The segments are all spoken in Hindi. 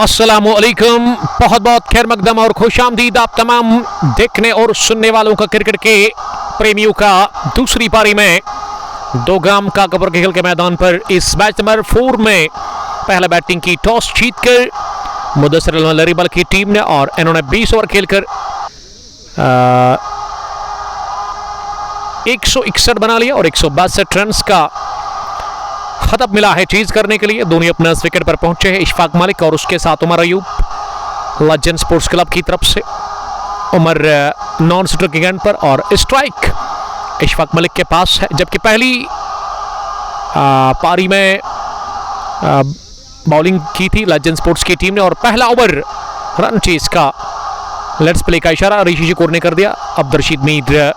अस्सलामुअलैकुम, बहुत बहुत खैर मकदम और खुशामदीद आप तमाम देखने और सुनने वालों का, क्रिकेट के प्रेमियों का। दूसरी पारी में दो गाम का कबर के खेल के मैदान पर इस मैच नंबर 4 में पहला बैटिंग की टॉस जीतकर मुदस्सिर लरीबल की टीम ने, और इन्होंने 20 ओवर खेलकर 161 बना लिया और 162 रन का खतब मिला है चीज करने के लिए। दोनों अपने विकेट पर पहुंचे हैं, इशफाक मलिक और उसके साथ Umar Ayub legend sports club की तरफ से। उमर नॉन स्ट्राइकिंग एंड पर और स्ट्राइक इशफाक मलिक के पास है, जबकि पहली पारी में बॉलिंग की थी लेजेंड स्पोर्ट्स की टीम ने और पहला ओवर रन चेज का लेट्स प्ले का इशारा ऋषि जी कोर ने कर दिया। अब्दुल रशीद मीर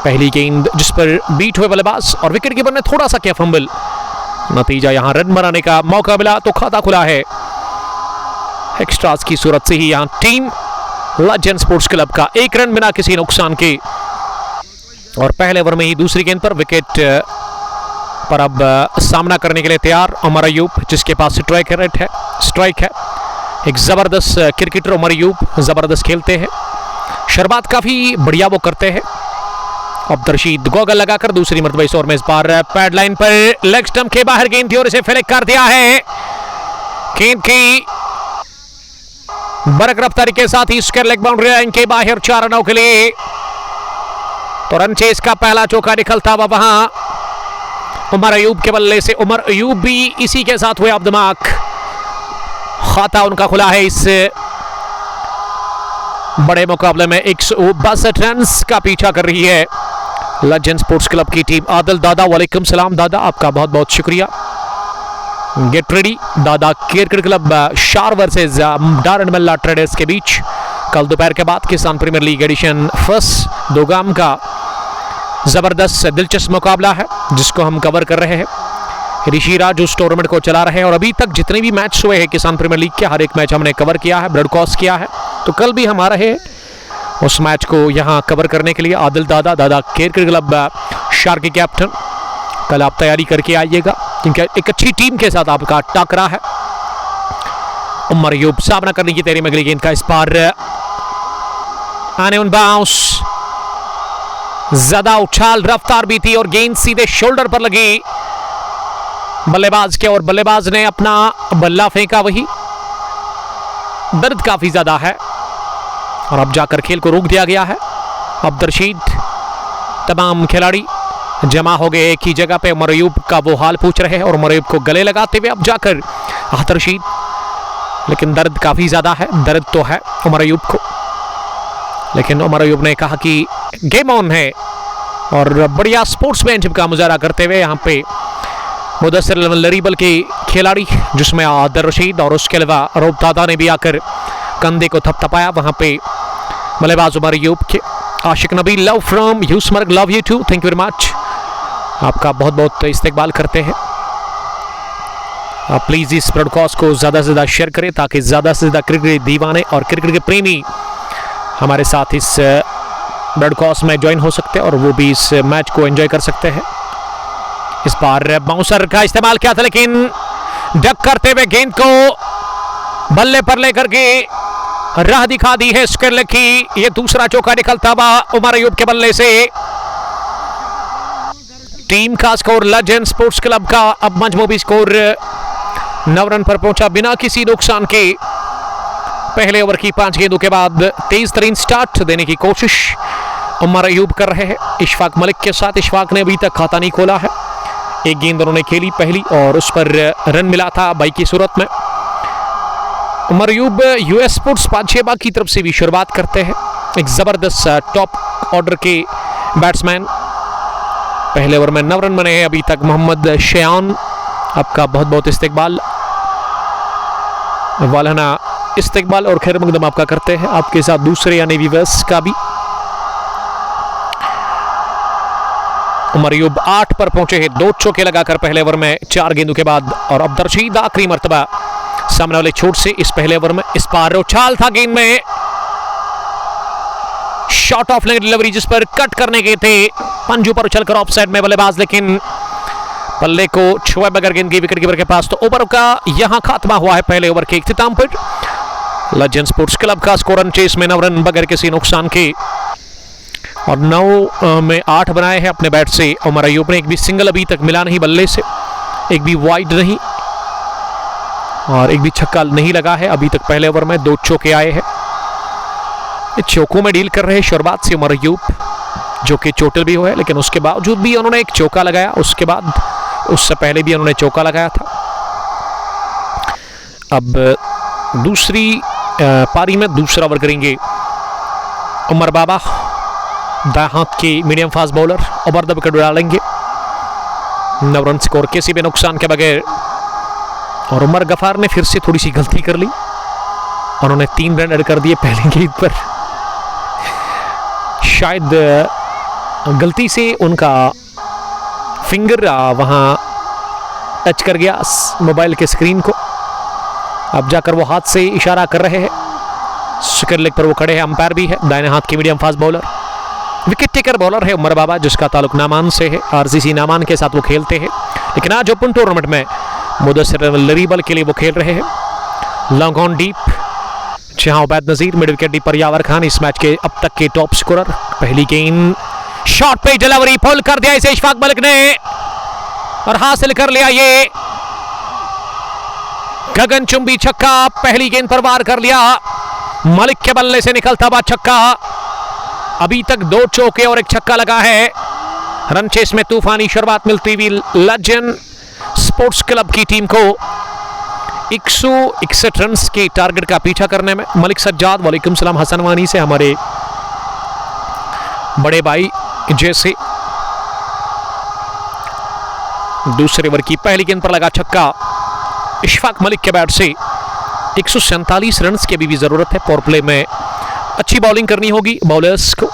पहली गेंद जिस पर बीट हुए बल्लेबाज और विकेट कीपर ने थोड़ा सा किया फंबल, नतीजा यहां रन बनाने का मौका मिला तो खाता खुला है एक्स्ट्रास की सूरत से ही यहां टीम लेजेंड स्पोर्ट्स क्लब का 1 रन बिना किसी नुकसान के। और पहले ओवर में ही दूसरी गेंद पर विकेट पर अब सामना करने के लिए तैयार उमर अयूब, जिसके पास स्ट्राइक है। एक जबरदस्त क्रिकेटर उमर अयूब, जबरदस्त खेलते हैं, शुरुआत काफी बढ़िया वो करते हैं। अब्दुल रशीद गोगल लगाकर दूसरी मरतबा इस ओवर में, इस बार पैड लाइन पर लेग स्टंप के बाहर गेंद थी और इसे फ्लिक कर दिया है। गेंद की बरकरार तरीके के साथ ही स्क्वायर लेग बाउंड्री लाइन के बाहर 4 रनों के लिए तो रन चेज का पहला चौका निकलता हुआ वहां उमर अयूब के बल्ले से। उमर अयूब भी इसी के साथ हुए अब दिमाग, खाता उनका खुला है इस बड़े मुकाबले में। 162 रन का पीछा कर रही है लेजेंड स्पोर्ट्स क्लब की टीम। आदिल दादा, वालेकुम सलाम दादा, आपका बहुत बहुत शुक्रिया। गेट रेडी दादा, क्रिकेट क्लब शार वर्सेस डारन मल्ला ट्रेडर्स के बीच कल दोपहर के बाद किसान प्रीमियर लीग एडिशन फर्स्ट दो गाम का जबरदस्त दिलचस्प मुकाबला है जिसको हम कवर कर रहे हैं। ऋषि राज उस टूर्नामेंट को चला रहे हैं और अभी तक जितने भी मैच हुए हैं किसान प्रीमियर लीग के, हर एक मैच हमने कवर किया है, ब्रॉडकास्ट किया है। तो कल भी हम आ रहे हैं उस मैच को यहां कवर करने के लिए। आदिल दादा क्रिकेट क्लब शार के कैप्टन, कल आप तैयारी करके आइएगा क्योंकि एक अच्छी टीम के साथ आपका टकरा है। उमर अयूब सामना करने की तैयारी में अगली गेंद का, इस बार आने उन बाउंस, ज्यादा उछाल रफ्तार भी थी और गेंद सीधे शोल्डर पर लगी बल्लेबाज के और बल्लेबाज ने अपना बल्ला फेंका। वही दर्द काफी ज्यादा है और अब जाकर खेल को रोक दिया गया है। अब्दुल रशीद, तमाम खिलाड़ी जमा हो गए एक ही जगह पे, उमर अयूब का वो हाल पूछ रहे हैं और उमर अयूब को गले लगाते हुए अब जाकर अब्दुल रशीद, लेकिन दर्द काफी ज्यादा है। दर्द तो है उमर अयूब को, लेकिन उमर अयूब ने कहा कि गेम ऑन है और बढ़िया स्पोर्ट्समैनशिप का मुजाहरा करते हुए यहाँ पे मुदस्सिर लरीबल के खिलाड़ी, जिसमें आदिल रशीद और उसके अलावा रूप दादा ने भी आकर कंधे को थपथपाया। वहां पे बल्लेबाज उमर अयूब के Ashiq Nabi, love from Yusmarg, love you too, thank you very much, आपका बहुत बहुत इस्तेकबाल करते हैं। आप प्लीज इस ब्रॉडकास्ट को ज्यादा से ज्यादा शेयर करें ताकि ज्यादा से ज्यादा क्रिकेट दीवाने और क्रिकेट के प्रेमी हमारे साथ इस ब्रॉडकास्ट में ज्वाइन हो सकते हैं और वो भी इस मैच को एंजॉय कर सकते हैं। इस बार बाउंसर का इस्तेमाल किया था लेकिन डक करते हुए गेंद को बल्ले पर लेकर के राह दिखा दी है स्क्वायर लेग की। ये दूसरा चौका निकलता हुआ उमर अयूब के बल्ले से। टीम का स्कोर लेजेंड स्पोर्ट्स क्लब का अब मजमूबी स्कोर 9 रन पर पहुंचा बिना किसी नुकसान के। पहले ओवर की 5 गेंदों के बाद तेज तरीन स्टार्ट देने की कोशिश उमर अयूब कर रहे हैं इशफाक मलिक के साथ। इशफाक ने अभी तक खाता नहीं खोला है, एक गेंद उन्होंने खेली पहली और उस पर रन मिला था बाई की सूरत में। उमर अयूब यूएस स्पोर्ट्स पांचेबा की तरफ से भी शुरुआत करते हैं, एक जबरदस्त टॉप ऑर्डर के बैट्समैन। पहले ओवर में 9 रन बने हैं अभी तक। मोहम्मद शयान, आपका बहुत बहुत इस्तेकबाल, वालाना इस्तेकबाल और खैर मकदम आपका करते हैं, आपके साथ दूसरे यानी व्यूअर्स का भी। उमर अयूब 8 पर पहुंचे हैं, 2 चौके लगाकर पहले ओवर में 4 गेंदों के बाद। और अब्दुल रशीद आखिरी मर्तबा सामने वाले छोर से इस पहले ओवर में, इस बार उछाल था गेंद में, शॉट ऑफ लेग डिलीवरी जिस पर कट करने के थे, पंजू पर उछलकर ऑफ साइड में बल्लेबाज, लेकिन पल्ले को छुए बगैर गेंद की विकेटकीपर के पास। तो ओवर का यहां खात्मा हुआ है पहले ओवर के इख्तिताम पर। लेजेंड स्पोर्ट्स क्लब का स्कोर रन चेस में 9 रन बगैर किसी नुकसान के, और 9 में 8 बनाए हैं अपने बैट से उमर अयूब ने। एक भी सिंगल अभी तक मिला नहीं बल्ले से, एक भी वाइड नहीं और एक भी छक्का नहीं लगा है अभी तक। पहले ओवर में 2 चौके आए हैं। चौकों में डील कर रहे हैं शुरुआत से उमर अयूब, जो कि चोटिल भी हुआ है, लेकिन उसके बावजूद भी उन्होंने एक चौका लगाया। उसके बाद उससे पहले भी उन्होंने चौका लगाया था। अब दूसरी पारी में दूसरा ओवर करेंगे उमर बाबा, दाएं हाथ के medium fast bowler. Over the wicket डालेंगे 9 रन स्कोर किसी भी नुकसान के बगैर। और उमर गफार ने फिर से थोड़ी सी गलती कर ली, उन्होंने 3 रन ऐड कर दिए पहले गेंद पर। शायद गलती से उनका फिंगर वहां टच कर गया मोबाइल के स्क्रीन को। अब जाकर वो हाथ से इशारा कर रहे हैं। स्क्वायर लेग पर वो खड़े हैं, अंपायर भी है, दाहिने हाथ के medium fast bowler, wicket taker bowler है उमर बाबा, जिसका ताल्लुक नामान से है। आरसीसी नामान के साथ वो खेलते हैं, लेकिन आज ओपन टूर्नामेंट में मुदस्सिर लरीबल के लिए वो खेल रहे हैं। लॉन्ग ऑन डीप, जहां उबैद नजीर, मिड विकेट डीप पर यावर खान इस मैच के अब तक के टॉप स्कोरर। पहली गेंद शॉट पे डिलीवरी, पुल कर दिया इसे इशफाक मलिक ने और हासिल कर लिया ये गगनचुंबी छक्का। पहली गेंद पर वार कर लिया, मलिक के बल्ले से निकलता हुआ छक्का। अभी तक 2 चौके और एक छक्का लगा है। रन चेस में तूफानी शुरुआत मिलती हुई लेजेंड स्पोर्ट्स क्लब की टीम को 161 रन के टारगेट का पीछा करने में। मलिक सज्जाद, वालेकुम सलाम हसन वानी से हमारे बड़े भाई जैसे। दूसरे ओवर की पहली गेंद पर लगा छक्का इशफाक मलिक के बैट से। 147 रन की अभी भी जरूरत है। पावर प्ले में अच्छी बॉलिंग करनी होगी बॉलर्स को।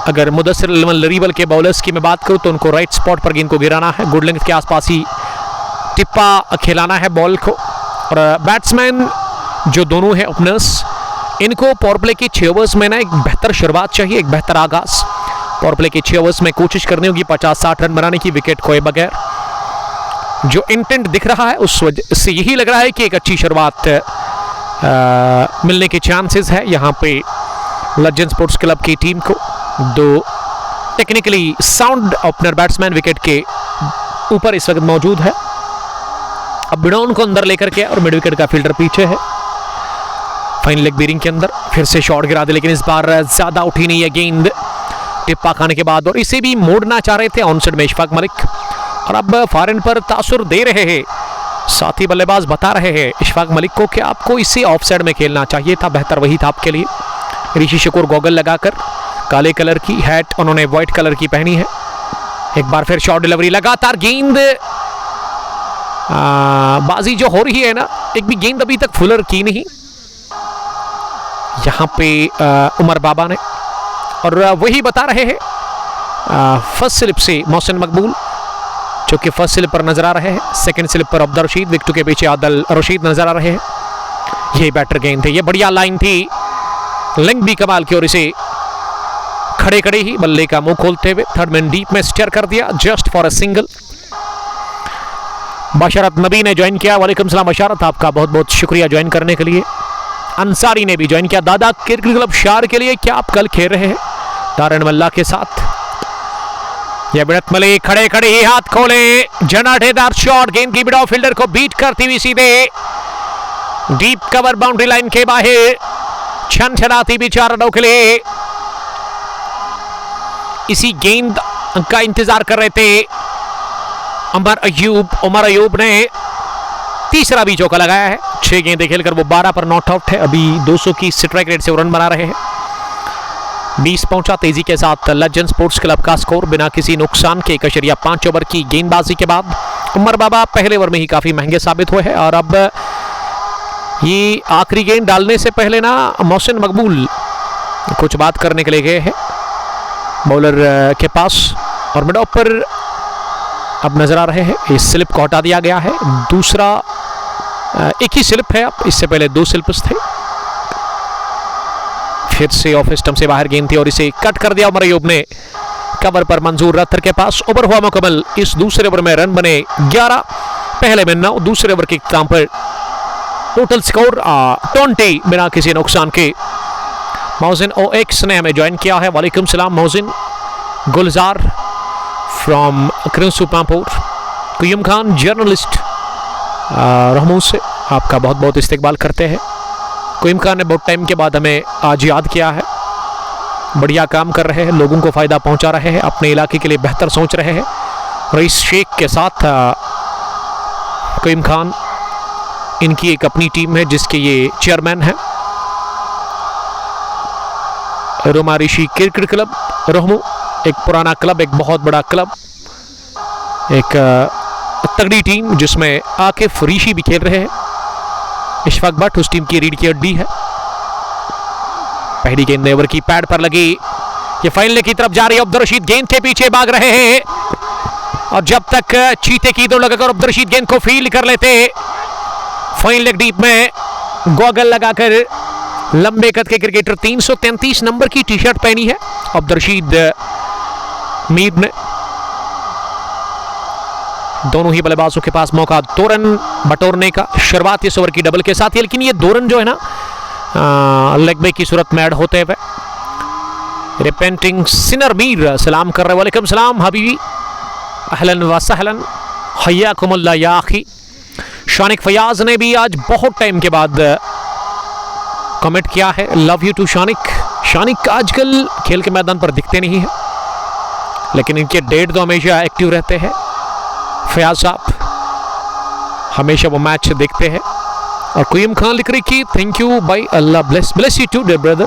अगर मुदस्सिर लरीबल के बॉलर्स की मैं बात करूं तो उनको राइट स्पॉट पर गेंद को गिराना है, गुड लेंथ के आसपास ही टिप्पा खिलाना है बॉल को। और बैट्समैन जो दोनों हैं ओपनर्स, इनको पावर प्ले के 6 ओवर्स में ना एक बेहतर शुरुआत चाहिए, एक बेहतर आगाज। पावर प्ले के 6 ओवर्स में कोशिश करनी होगी 50-60 रन बनाने की, विकेट खोए बगैर। जो इंटेंट दिख रहा है उस वजह से यही लग रहा है कि एक अच्छी शुरुआत मिलने के चांसेस है यहाँ पे लेजेंड स्पोर्ट्स क्लब की टीम को। 2 technically sound opener batsman wicket के ऊपर इस वक्त मौजूद है। अब बिडौन को अंदर लेकर के और मिड विकेट का फील्डर पीछे है। फाइन लेग बीरिंग के अंदर फिर से शॉट गिरा दे, लेकिन इस बार ज्यादा उठी नहीं है गेंद टिप्पा खाने के बाद, और इसे भी मोड़ना चाह रहे थे ऑनसाइड में इशफाक मलिक। और अब फॉरन पर तासुर दे रहे हैं, साथी बल्लेबाज बता रहे हैं इशफाक मलिक को कि आपको इसे ऑफ साइड में खेलना चाहिए था, बेहतर वही था आपके लिए। ऋषि शकूर गॉगल लगाकर, काले कलर की हैट उन्होंने व्हाइट कलर की पहनी है। एक बार फिर शॉट डिलीवरी, लगातार गेंद बाजी जो हो रही है ना, एक भी गेंद अभी तक फुलर की नहीं यहां पे उमर बाबा ने। और वही बता रहे हैं फर्स्ट स्लिप से मोहसिन मकबूल, जो कि फर्स्ट स्लिप पर नजर आ रहे हैं। सेकंड स्लिप पर अब्दुल रशीद, विकेट के पीछे आदिल रशीद नजर आ रहे हैं। ये बैटर गेंद थे, ये बढ़िया लाइन थी, लेंथ भी कमाल की, और इसे खड़े खड़े ही बल्ले का मुंह खोलते हुए थर्ड मैन डीप में स्टेयर कर दिया, just for a single. Basharat नबी ने ज्वाइन किया, वालेकुम सलाम बशरत, आपका बहुत बहुत शुक्रिया ज्वाइन करने के लिए। अंसारी ने भी ज्वाइन किया, दादा क्रिकेट क्लब शार के लिए, क्या आप कल खेल रहे हैं दारन मल्ला के साथ? यह बिड़त मले खड़े खड़े ही हाथ खोले, जनाठेदार शॉट, गेंद की बिड़ाव फील्डर को बीट करती हुई सीधे डीप कवर बाउंड्री लाइन के बाहर, छन छनाती भी 4 रनों के लिए। इसी गेंद का इंतजार कर रहे थे उमर अयूब ने तीसरा भी चौका लगाया है। 6 गेंदें खेलकर वो 12 पर नॉट आउट है। अभी 200 की स्ट्राइक रेट से रन बना रहे हैं। 20 पहुंचा तेजी के साथ लेजेंड स्पोर्ट्स क्लब का स्कोर बिना किसी नुकसान के। 1.5 ओवर की गेंदबाजी के बाद उमर बाबा पहले ओवर में ही काफी महंगे साबित हुए हैं। और अब ये आखिरी गेंद डालने से पहले ना मोहसिन मकबूल कुछ बात करने के लिए गए हैं बॉलर के पास, और मिड ऑफ पर अब नजर आ रहे हैं। इस स्लिप को हटा दिया गया है, दूसरा एक ही स्लिप है, अब इससे पहले 2 स्लिप्स थे। फिर से ऑफ स्टंप से बाहर गेंद थी और इसे कट कर दिया उमर अयूब ने। कवर पर मंजूर रत्तर के पास। ओवर हुआ मुकम्मल। इस दूसरे ओवर में रन बने 11, पहले में 9। दूसरे ओवर के इख्तिताम पर टोटल स्कोर 20 बिना किसी नुकसान के। मोहसिन OX ने हमें ज्वाइन किया है। वालेकुम सलाम मोहसिन। गुलजार फ्रॉम क्रिंसुपापुर। कुयम खान जर्नलिस्ट रहमूस से आपका बहुत बहुत इस्तकबाल करते हैं। कुयम खान ने बहुत टाइम के बाद हमें आज याद किया है। बढ़िया काम कर रहे हैं, लोगों को फ़ायदा पहुंचा रहे हैं, अपने इलाके के लिए बेहतर सोच रहे हैं। रईस शेख के साथ कुयम खान, इनकी एक अपनी टीम है जिसके ये चेयरमैन हैं। रोमा ऋषि क्रिकेट क्लब रहमू, एक पुराना क्लब, एक बहुत बड़ा क्लब, एक तगड़ी टीम जिसमें आकिफ ऋषि भी खेल रहे हैं। इशफाक भट्ट उस टीम की रीढ़ की हड्डी है। पहली गेंद ओवर की पैड पर लगी, ये फाइन लेग की तरफ जा रही है। अब्दुल रशीद गेंद के पीछे भाग रहे हैं और जब तक चीते की दौड़ लगाकर अब्दुल रशीद गेंद को फील्ड कर लेते, फाइन लेग डीप में गॉगल लगाकर लंबे कद के क्रिकेटर 333 नंबर की टी शर्ट पहनी है अब्दुल रशीद मीर ने। दोनों ही बल्लेबाजों के पास मौका 2 रन बटोरने का शुरुआत इस ओवर की डबल के साथ ही, लेकिन ये 2 रन जो है ना लेग ब्रेक की सूरत में ऐड होते हुए। रिपेंटिंग सिनर मीर सलाम कर रहे। वालेकुम सलाम हबीबी, अहलन व सहलन, हय्याकुमुल्लाह या अखी। शानिक फयाज ने भी आज बहुत टाइम के बाद कमेंट किया है। Love you too Shanik. Shanik आजकल खेल के मैदान पर दिखते नहीं है, लेकिन इनके डेट तो हमेशा एक्टिव रहते हैं। फयाज साहब हमेशा वो मैच देखते हैं। और कुयम खान लिख रही कि थैंक यू भाई, Allah bless you too dear brother,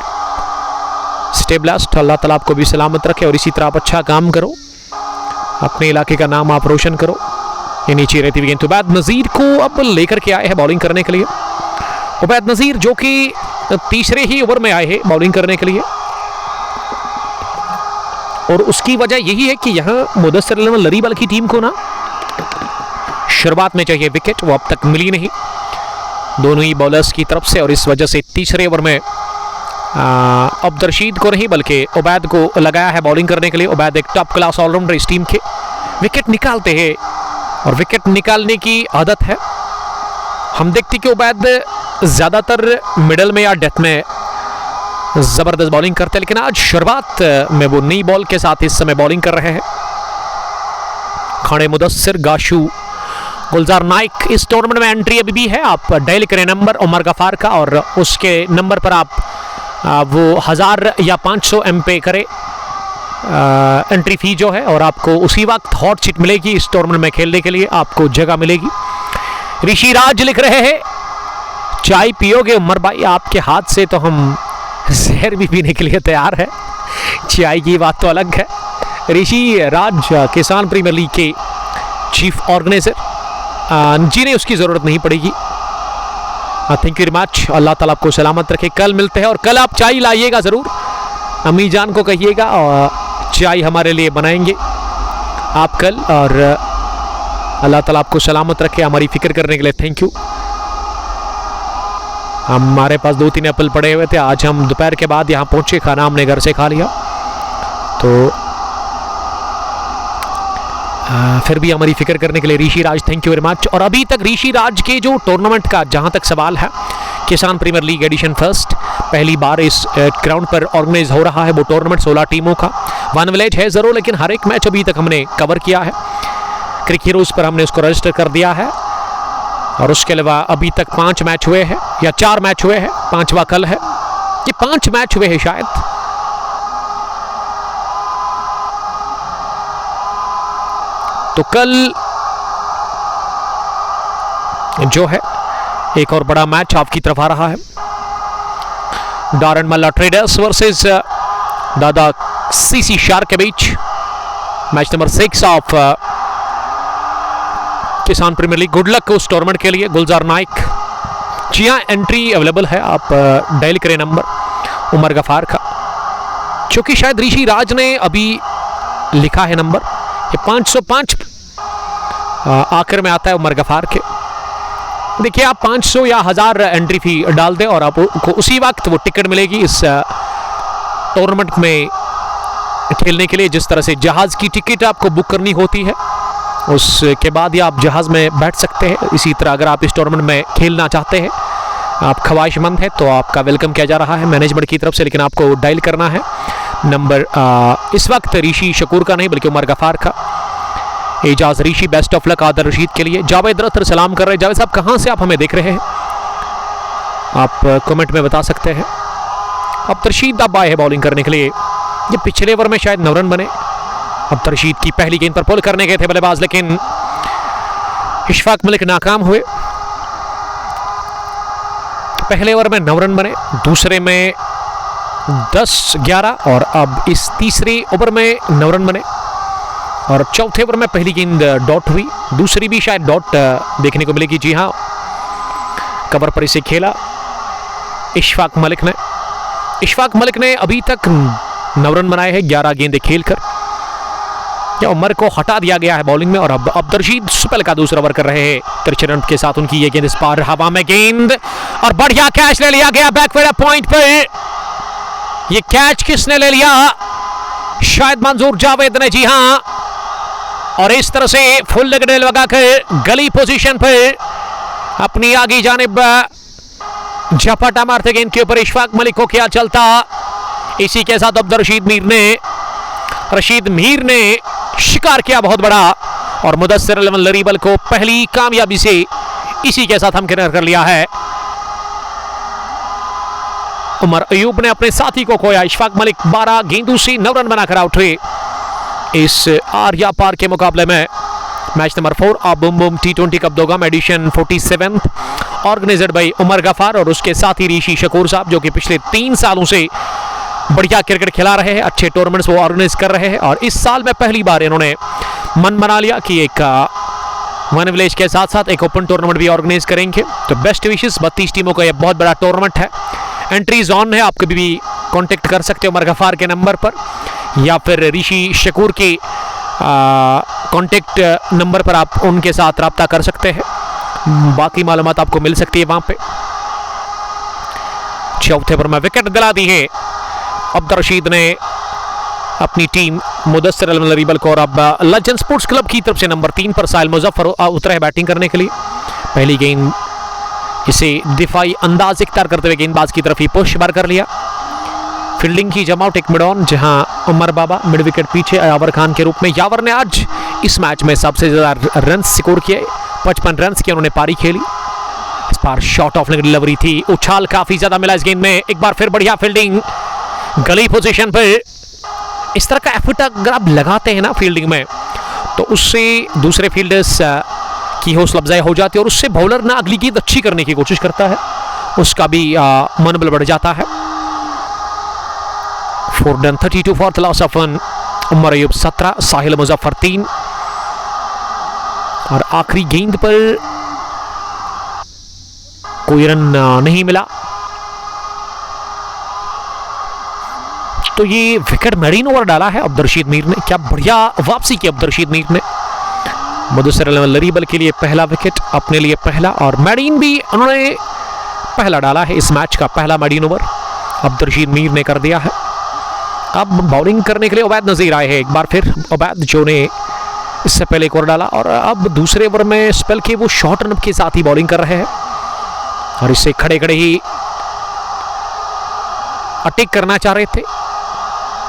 stay blessed. Allah ताला आपको भी सलामत रखे और इसी तरह आप अच्छा काम करो, अपने इलाके का नाम आप रोशन करो। ये नीचे रहती हुई गेंद उबैद नज़ीर को अब लेकर के आए हैं बॉलिंग करने के लिए। उबैद नज़ीर जो कि तीसरे ही ओवर में आए हैं बॉलिंग करने के लिए, और उसकी वजह यही है कि यहाँ मुदस्सिर अहमद लरीवाल की टीम को ना शुरुआत में चाहिए विकेट, वो अब तक मिली नहीं दोनों ही बॉलर्स की तरफ से, और इस वजह से तीसरे ओवर में अब्दुल रशीद को नहीं बल्कि उबैद को लगाया है बॉलिंग करने के लिए। उबैद एक टॉप क्लास ऑलराउंडर इस टीम के, विकेट निकालते हैं और विकेट निकालने की आदत है। हम देखते कि उबैद ज़्यादातर मिडल में या डेथ में ज़बरदस्त बॉलिंग करते हैं, लेकिन आज शुरुआत में वो नई बॉल के साथ इस समय बॉलिंग कर रहे हैं। खाने मुदस्सिर, गाशू, गुलजार नाइक इस टूर्नामेंट में एंट्री अभी भी है। आप डायल करें नंबर उमर गफार का और उसके नंबर पर आप वो 1000 या 500 एम पे करें एंट्री फी जो है, और आपको उसी वक्त हॉट सीट मिलेगी। इस टूर्नामेंट में खेलने के लिए आपको जगह मिलेगी। ऋषि राज लिख रहे हैं चाय पियोगे उमर भाई, आपके हाथ से तो हम जहर भी पीने के लिए तैयार है। चाय की बात तो अलग है। ऋषि राज किसान प्रीमियर लीग के चीफ ऑर्गेनाइजर, जी ने उसकी ज़रूरत नहीं पड़ेगी। थैंक यू वेरी मच, अल्लाह ताला आपको सलामत रखे। कल मिलते हैं और कल आप चाय लाइएगा ज़रूर, अम्मी जान को कहिएगा और चाय हमारे लिए बनाएंगे आप कल, और अल्लाह ताला आपको सलामत रखे। हमारी फिक्र करने के लिए थैंक यू। हमारे पास 2-3 एप्पल पड़े हुए थे, आज हम दोपहर के बाद यहाँ पहुँचे, खाना हमने घर से खा लिया, तो फिर भी हमारी फिक्र करने के लिए ऋषि राज थैंक यू वेरी मच। और अभी तक ऋषि राज के जो टूर्नामेंट का जहां तक सवाल है, किसान प्रीमियर लीग एडिशन फर्स्ट पहली बार इस ग्राउंड पर ऑर्गेनाइज हो रहा है वो टूर्नामेंट 16 टीमों का। वन विलेज है ज़रूर, लेकिन हर एक मैच अभी तक हमने कवर किया है। क्रिक हीरोज़ पर हमने उसको रजिस्टर कर दिया है, और उसके अलावा अभी तक 5 मैच हुए हैं या 4 मैच हुए हैं, 5वां कल है, ये 5 मैच हुए हैं शायद। तो कल जो है एक और बड़ा मैच आपकी तरफ आ रहा है, डारन मल्ला ट्रेडर्स वर्सेस दादा सीसी शार्क के बीच, मैच नंबर 6 ऑफ किसान प्रीमियर लीग। गुड लक उस टूर्नामेंट के लिए गुलजार नाइक। जी हाँ, एंट्री अवेलेबल है, आप डायल करें नंबर उमर गफार का, क्योंकि शायद ऋषि राज ने अभी लिखा है नंबर, ये 505 आखिर में आता है उमर गफार के। देखिए आप 500 या 1000 एंट्री फी डाल दें और आपको उसी वक्त वो टिकट मिलेगी इस टूर्नामेंट में खेलने के लिए जिस तरह से जहाज की टिकट आपको बुक करनी होती है, उसके बाद ही आप जहाज में बैठ सकते हैं, इसी तरह अगर आप इस टूर्नामेंट में खेलना चाहते हैं, आप ख्वाहिशमंद है, तो आपका वेलकम किया जा रहा है मैनेजमेंट की तरफ से। लेकिन आपको डायल करना है नंबर इस वक्त ऋषि शकूर का नहीं बल्कि उमर गफार का। एजाज ऋषि, बेस्ट ऑफ लक आदर रशीद के लिए। जावेद रतर सलाम कर रहे हैं। जावेद साहब कहाँ से आप हमें देख रहे हैं, आप कमेंट में बता सकते हैं। अब रशीद अब आए हैं बॉलिंग करने के लिए। ये पिछले ओवर में शायद 9 रन बने। अब रशीद की पहली गेंद पर पुल करने गए थे बल्लेबाज, लेकिन इशफाक मलिक नाकाम हुए। पहले ओवर में 9 रन बने, दूसरे में 10-11 और अब इस तीसरे ओवर में 9 रन बने और चौथे ओवर में पहली गेंद डॉट हुई, दूसरी भी शायद डॉट देखने को मिलेगी। जी हाँ, कवर पर इसे खेला इशफाक मलिक ने अभी तक 9 रन बनाए हैं 11 गेंदें खेलकर। उमर को हटा दिया गया है बॉलिंग में और अब अब्दुल स्पेल का दूसरा ओवर कर रहे हैं 63 रन के साथ। उनकी ये गेंद इस पार हवा में गेंद और बढ़िया कैच ले लिया गया बैकवर्ड पॉइंट पर। ये कैच किसने ले लिया, शायद मंजूर जावेद ने। जी हां, और इस तरह से फुल लेग ड्रिल लगाकर गली पोजीशन पर अपनी आगे जानिब झपटा मारते गेंद के ऊपर इशफाक मलिक को क्या चलता। इसी के साथ अब रशीद मीर ने शिकार किया बहुत बड़ा और मुदस्सिर लरीबल को पहली कामयाबी से इसी के साथ हम किनार कर लिया है। उमर अयूब ने अपने साथी को खोया। इशफाक मलिक 12 गेंदों से 9 रन बनाकर आउट हुए इस आर्या पार के मुकाबले में। मैच नंबर 4 आप boom boom T20 cup Dogam edition 47 organised by Umar Ghaffar और उसके साथी ऋषि शकूर साहब, जो कि पिछले 3 सालों से बढ़िया क्रिकेट खिला रहे हैं, अच्छे टूर्नामेंट्स वो ऑर्गेनाइज कर रहे हैं और इस साल में पहली बार इन्होंने मन बना लिया कि एक वन विलेज के साथ साथ एक ओपन टूर्नामेंट भी ऑर्गेनाइज करेंगे। तो बेस्ट विशेस, 32 टीमों का यह बहुत बड़ा टूर्नामेंट है। एंट्रीज ऑन है, आप कभी भी कांटेक्ट कर सकते हो उमर गफार के नंबर पर या फिर ऋषि शकूर के कांटेक्ट नंबर पर आप उनके साथ रब्ता कर सकते हैं। बाकी मालूमात आपको मिल सकती है वहां पे। चौथे ओवर में विकेट दिला दी है अब्दुल रशीद ने अपनी टीम मुदस्सिर लरीबल को और अब लेजेंड स्पोर्ट्स क्लब की तरफ से नंबर 3 पर साहिल मुजफ्फर उतरे बैटिंग करने के लिए। पहली गेंद इसे दिफाई अंदाज इख्तियार करते हुए गेंदबाज की तरफ ही पुश बार कर लिया। फील्डिंग की जमावट एक मिड ऑन, जहां उमर बाबा मिड विकेट पीछे यावर खान के रूप में। यावर ने आज इस मैच में सबसे ज्यादा रन स्कोर किए, 55 रन की उन्होंने पारी खेली। इस बार शॉर्ट ऑफ डिलीवरी थी, उछाल काफी ज्यादा मिला इस गेंद में। एक बार फिर बढ़िया फील्डिंग गली पोजीशन पर। इस तरह का एफर्ट अगर आप लगाते हैं ना फील्डिंग में, तो उससे दूसरे फील्डर्स की हौसला अफजाई हो जाती है और उससे बॉलर ना अगली गेंद अच्छी करने की कोशिश करता है, उसका भी मनोबल बढ़ जाता है। 4 डन 32 for the loss of 1। Umar Ayub 17, Sahil Muzaffar 3 और आखिरी गेंद पर कोई रन नहीं मिला। तो ये विकेट मेरीन ओवर डाला है अब्दुल रशीद मीर ने। क्या बढ़िया वापसी की अब्दुल रशीद मीर ने। मुदस्सिर लरीबल के लिए पहला विकेट, अपने लिए पहला और मेरीन भी उन्होंने पहला डाला है। इस मैच का पहला मेरीन ओवर अब्दुल रशीद मीर ने कर दिया है। अब बॉलिंग करने के लिए उबैद नजीर आए हैं एक बार फिर। उबैद जो ने इससे पहले एक ओवर डाला और अब दूसरे ओवर में स्पेल के वो शॉर्ट रन के साथ ही बॉलिंग कर रहे हैं और इसे खड़े खड़े ही अटैक करना चाह रहे थे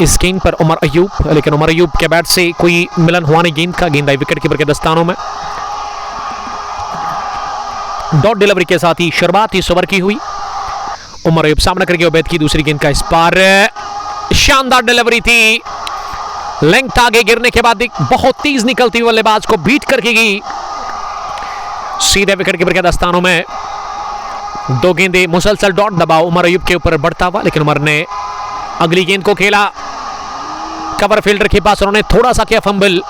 इस गेंद पर उमर अयूब, लेकिन उमर अयूब के बैट से कोई मिलन हुआ नहीं गेंद का। गेंद आई विकेट कीपर के दस्तानों में। डॉट डिलीवरी के साथ ही शुरुआत इस ओवर की हुई। उमर अयूब सामना करके उबैद की दूसरी गेंद का इस पार शानदार डिलीवरी थी। लेंथ आगे गिरने के बाद एक बहुत तेज निकलती हुई बल्लेबाज को बीट करके गई सीधे विकेट कीपर के दस्तानों में। 2 गेंदें मुसलसल डॉट दबाव उमर अयूब के ऊपर बढ़ता हुआ, लेकिन उमर ने अगली गेंद को खेला कवर फील्डर के पास। उन्होंने थोड़ा सा किया फंबल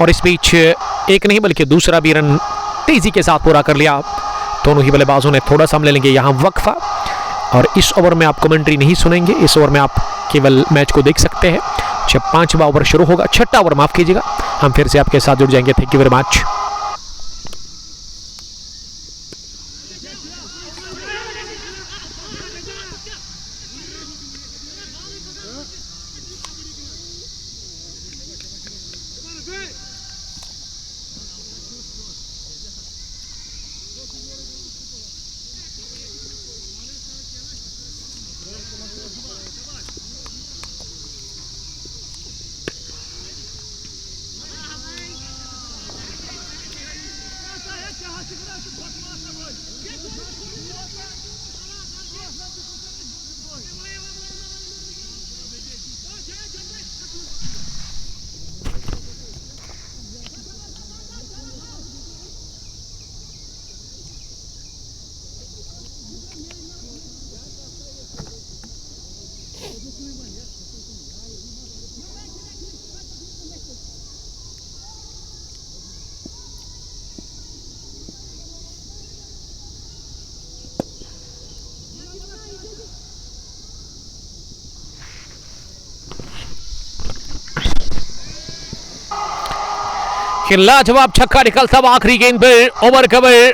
और इस बीच एक नहीं बल्कि दूसरा भी रन तेजी के साथ पूरा कर लिया। दोनों ही बल्लेबाजों ने थोड़ा सा ले लेंगे यहाँ वक्फा और इस ओवर में आप कमेंट्री नहीं सुनेंगे। इस ओवर में आप केवल मैच को देख सकते हैं। जब 5वां ओवर शुरू होगा, 6ठा ओवर माफ कीजिएगा, हम फिर से आपके साथ जुड़ जाएंगे। Thank you very much. लेकिन लाजवाब छक्का निकलता हुआ आखिरी गेंद पर। ओवर कवर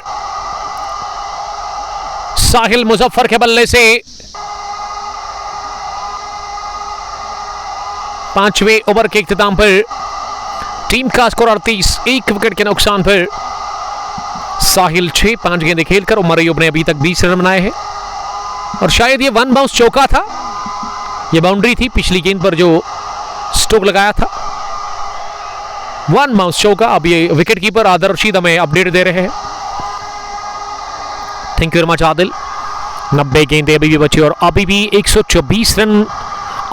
साहिल मुजफ्फर के बल्ले से 5वें ओवर के इख्तिताम पर टीम का स्कोर 38, 1 विकेट के नुकसान पर। साहिल 6, 5 गेंदें खेलकर उमर अयूब ने अभी तक 20 रन बनाए हैं और शायद ये 1 बाउंस चौका था, ये बाउंड्री थी पिछली गेंद पर जो स्टोक लगाया था। 1 बाउंस चौका। अब ये विकेट कीपर आदिल रशीद हमें अपडेट दे रहे हैं। Thank you very much Adil. 90 गेंदें अभी भी बची और अभी भी 124 रन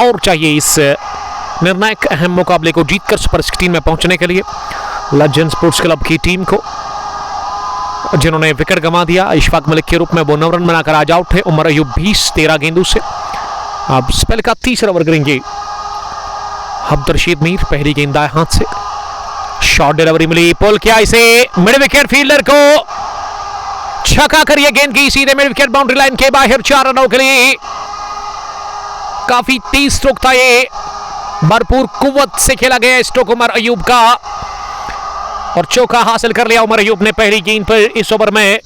और चाहिए इस निर्णायक अहम मुकाबले को जीतकर सुपर 16 में पहुंचने के लिए। लेजेंड स्पोर्ट्स क्लब की टीम को जिन्होंने विकेट गंवा दिया इशफाक मलिक के रूप में, वो 9 रन बनाकर आज आउट है। उमर अयूब 20, 13 गेंदों से। अब स्पेल का तीसरा ओवर करेंगे अब्दुल रशीद मीर। पहली गेंद दाएं हाथ से, शॉर्ट डिलीवरी मिली, पुल किया इसे, मिड विकेट फील्डर को छक्का कर यह गेंद की सीधे मिड विकेट बाउंड्री लाइन के बाहर। 4 रनों के लिए काफी तेज स्ट्रोक था ये, भरपूर कुव्वत से खेला गया स्ट्रोक उमर अयूब का और चौका हासिल कर लिया उमर अयूब ने पहली गेंद पर। इस ओवर में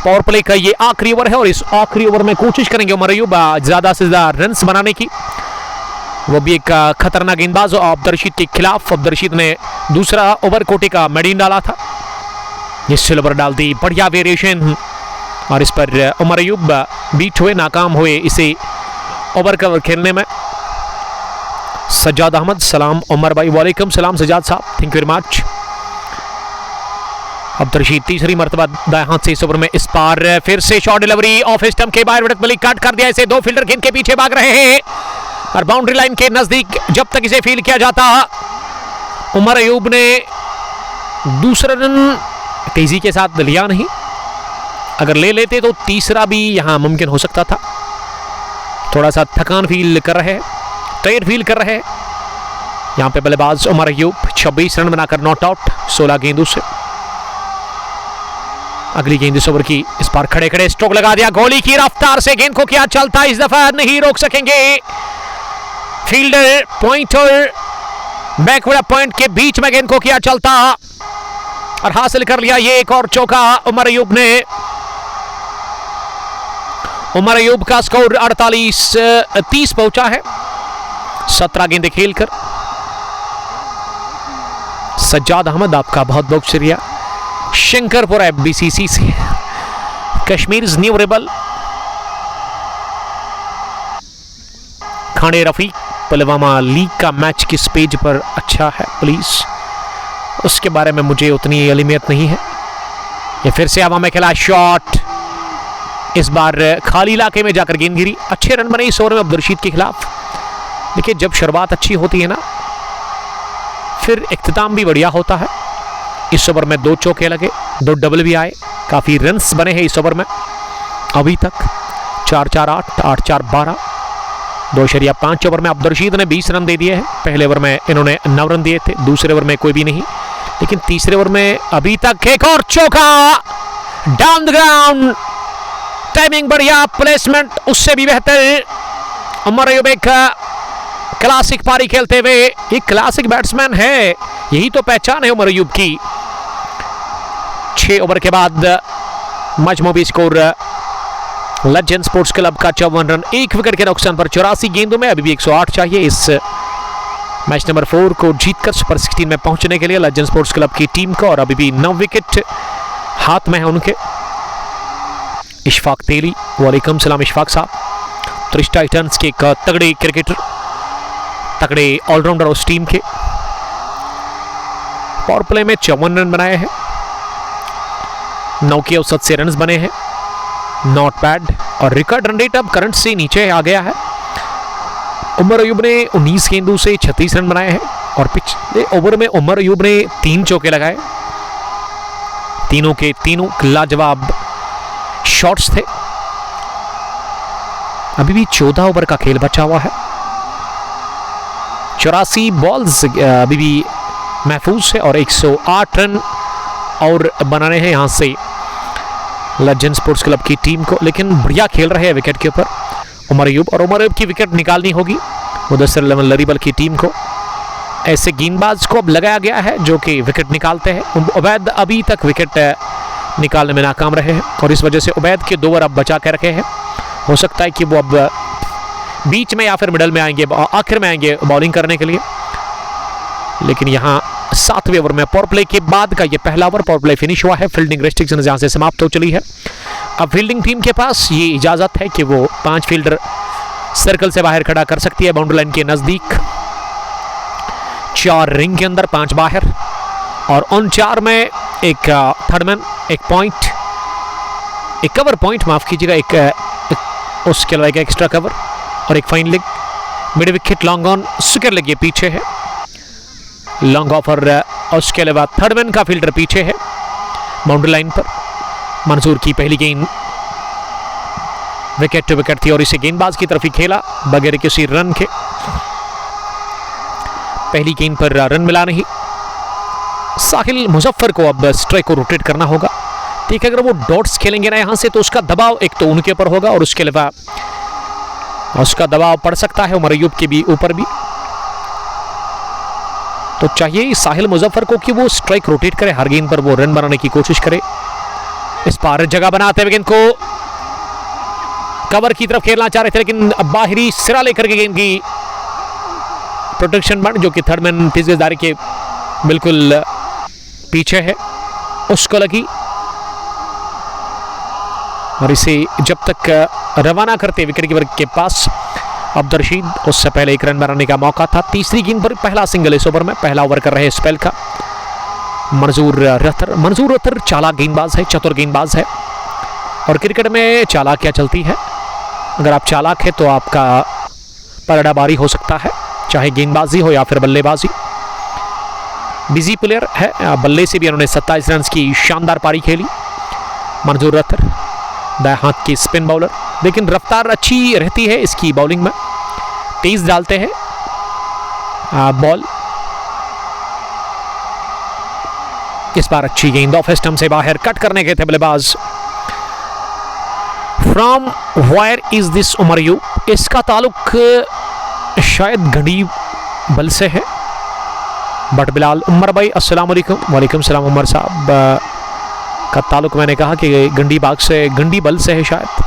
पावर प्ले का ये आखिरी ओवर है और इस आखिरी ओवर में कोशिश करेंगे उमर अयूब ज्यादा से ज्यादा रन्स बनाने की, वो भी एक खतरनाक गेंदबाज अब्दुल रशीद के खिलाफ। अब्दुल रशीद ने दूसरा ओवर कोटे का मेडिन डाला था, ये सिल्वर डाल दी, बढ़िया वेरिएशन और इस पर उमर अयूब बीट हुए, नाकाम हुए इसे ओवर कवर खेलने में। सज्जाद अहमद, सलाम उमर भाई। वालेकुम सलाम सज्जाद साहब, thank you very much. Abdul Rashid तीसरी मर्तबा दाएं हाथ से इस ओवर में, इस पार फिर से शॉर्ट डिलीवरी ऑफ स्टंप के बाहर, विकेट मिली, कट कर दिया इसे। 2 फील्डर गेंद के पीछे भाग रहे हैं और बाउंड्री लाइन के नजदीक जब तक इसे फील्ड किया जाता, उमर अयूब ने दूसरा रन तेजी के साथ लिया नहीं। अगर ले लेते तो तीसरा भी यहां मुमकिन हो सकता था। थोड़ा सा थकान फील कर रहे, टायर्ड फील कर रहे यहां पे बल्लेबाज उमर अयूब। 26 रन बनाकर नॉट आउट 16 गेंदों से। अगली गेंद इस ओवर की, इस बार खड़े खड़े स्ट्रोक लगा दिया, गोली की रफ्तार से गेंद को किया चलता, इस दफा नहीं रोक सकेंगे फील्डर। पॉइंट और बैकवर्ड पॉइंट के बीच में गेंद को किया चलता और हासिल कर लिया ये एक और चौका उमर अयूब ने। उमर अयूब का स्कोर 38-30 पहुंचा है 17 गेंदें खेलकर। सज्जाद अहमद आपका बहुत बहुत शुक्रिया। शंकरपुर FBCC से, कश्मीर न्यू रेबल। खाने रफी, पुलवामा लीग का मैच किस पेज पर अच्छा है प्लीज, उसके बारे में मुझे उतनी अलिमियत नहीं है। ये फिर से हवा में खेला शॉट, इस बार खाली इलाके में जाकर गेंद गिरी। अच्छे रन बने इस ओवर में अब्दुल रशीद के खिलाफ। देखिए जब शुरुआत अच्छी होती है ना, फिर इख्तिताम भी बढ़िया होता है। इस ओवर में 2 चौके लगे, 2 डबल भी आए, काफी रन्स बने हैं इस ओवर में अभी तक। 4-4-8, 8-4-12, 2.5 ओवर में अब्दुल रशीद ने 20 रन दे दिए हैं। पहले ओवर में इन्होंने 9 रन दिए थे, दूसरे ओवर में कोई भी नहीं, लेकिन तीसरे ओवर में अभी तक एक और चौका डाउन द ग्राउंड। टाइमिंग बढ़िया, प्लेसमेंट उससे भी बेहतर। उमर अयूब एक क्लासिक पारी खेलते हुए, एक क्लासिक बैट्समैन है, यही तो पहचान है उमर अयूब की। 6 ओवर के बाद मजमूई स्कोर लेजेंड स्पोर्ट्स क्लब का 54 रन, 1 विकेट के नुकसान पर। 84 गेंदों में अभी भी 108 चाहिए इस मैच नंबर 4 को जीतकर सुपर 16 में पहुंचने के लिए लेजेंड स्पोर्ट्स क्लब की टीम को। और अभी भी 9 विकेट हाथ में है उनके। इशफाक तेली, वालेकुम सलाम इशफाक साहब। त्रिश टाइटंस के एक तगड़े क्रिकेटर, तगड़े ऑलराउंडर उस टीम के। पावर प्ले में 54 रन बनाए हैं, 9 के औसत से रन बने हैं, नॉट बैड। और रिकॉर्ड रन रेट अब करंट से नीचे आ गया है। उमर अयूब ने 19 गेंदों से 36 रन बनाए हैं और पिछले ओवर में उमर अयूब ने 3 चौके लगाए, तीनों के तीनों लाजवाब शॉट्स थे। अभी भी 14 ओवर का खेल बचा हुआ है, 84 बॉल्स अभी भी महफूज है और 108 रन और बनाने हैं यहां से लेजेंड स्पोर्ट्स क्लब की टीम को। लेकिन बढ़िया खेल रहे हैं विकेट के ऊपर उमर अयूब, और उमर अयूब की विकेट निकालनी होगी मुदस्सिर लरीबल की टीम को। ऐसे गेंदबाज को अब लगाया गया है जो कि विकेट निकालते हैं। उबैद अभी तक विकेट निकालने में नाकाम रहे हैं और इस वजह से उबैद के 2 ओवर अब बचा के रखे हैं। हो सकता है कि वो अब बीच में या फिर मिडल में आएंगे, आखिर में आएंगे बॉलिंग करने के लिए। लेकिन यहाँ 7वें ओवर में पावर प्ले के बाद का ये पहला ओवर पावर प्ले फिनिश हुआ है। फील्डिंग रेस्ट्रिक्शन यहाँ से समाप्त हो चली है। अब फील्डिंग टीम के पास ये इजाजत है कि वो 5 फील्डर सर्कल से बाहर खड़ा कर सकती है, बाउंड्री लाइन के नजदीक। 4 रिंग के अंदर, 5 बाहर, और उन 4 में एक थर्डमैन, एक पॉइंट, एक कवर पॉइंट, माफ कीजिएगा, एक उसके अलावा एक एक्स्ट्रा कवर और एक fine leg, mid wicket, long on, square leg ये पीछे है, लॉन्ग ऑफर, उसके अलावा थर्डमैन का फील्डर पीछे है बाउंड्री लाइन पर। मंसूर की पहली गेंद विकेट टू विकेट थी और इसे गेंदबाज की तरफ ही खेला बगैर किसी रन के। पहली गेंद पर रन मिला नहीं। साहिल मुजफ्फर को अब स्ट्राइक को रोटेट करना होगा। ठीक है, अगर वो डॉट्स खेलेंगे ना यहां से तो उसका दबाव एक तो उनके ऊपर होगा और उसके अलावा उसका दबाव पड़ सकता है उमर अय्यूब के भी ऊपर भी। तो चाहिए साहिल मुजफ्फर को कि वो स्ट्राइक रोटेट करे, हर गेंद पर वो रन बनाने की कोशिश करे। इस पार जगह बनाते हुए गेंद को कवर की तरफ खेलना चाह रहे थे लेकिन बाहरी सिरा लेकर के गेंद की प्रोटेक्शन बन, जो कि थर्डमैन 30 गजदारी के बिल्कुल पीछे है, उसको लगी और इसे जब तक रवाना करते विकेट कीपर के पास अब्दुल रशीद, उससे पहले एक रन बनाने का मौका था। तीसरी गेंद पर पहला सिंगल इस ओवर में, पहला ओवर कर रहे स्पेल का मंजूर अख्तर चालाक गेंदबाज है, चतुर गेंदबाज है और क्रिकेट में चालाकियां चलती है। अगर आप चालाक है तो आपका पर्दाबारी हो सकता है, चाहे गेंदबाजी हो या फिर बल्लेबाजी। बिजी प्लेयर है, बल्ले से भी उन्होंने 27 रन की शानदार पारी खेली। मंजूर अख्तर दाएं हाथ की स्पिन बॉलर, लेकिन रफ्तार अच्छी रहती है इसकी बॉलिंग में, तेज डालते हैं बॉल। इस बार अच्छी गेंद ऑफ स्टंप से बाहर कट करने के थे बल्लेबाज। From where is this Umar Ayub, इसका ताल्लुक शायद गंडी बल से है। बट बिलाल उमर भाई अस्सलाम वालेकुम। वालेकुम सलाम उमर साहब, का ताल्लुक मैंने कहा कि गंडी बाग से, गंडी बल से है शायद,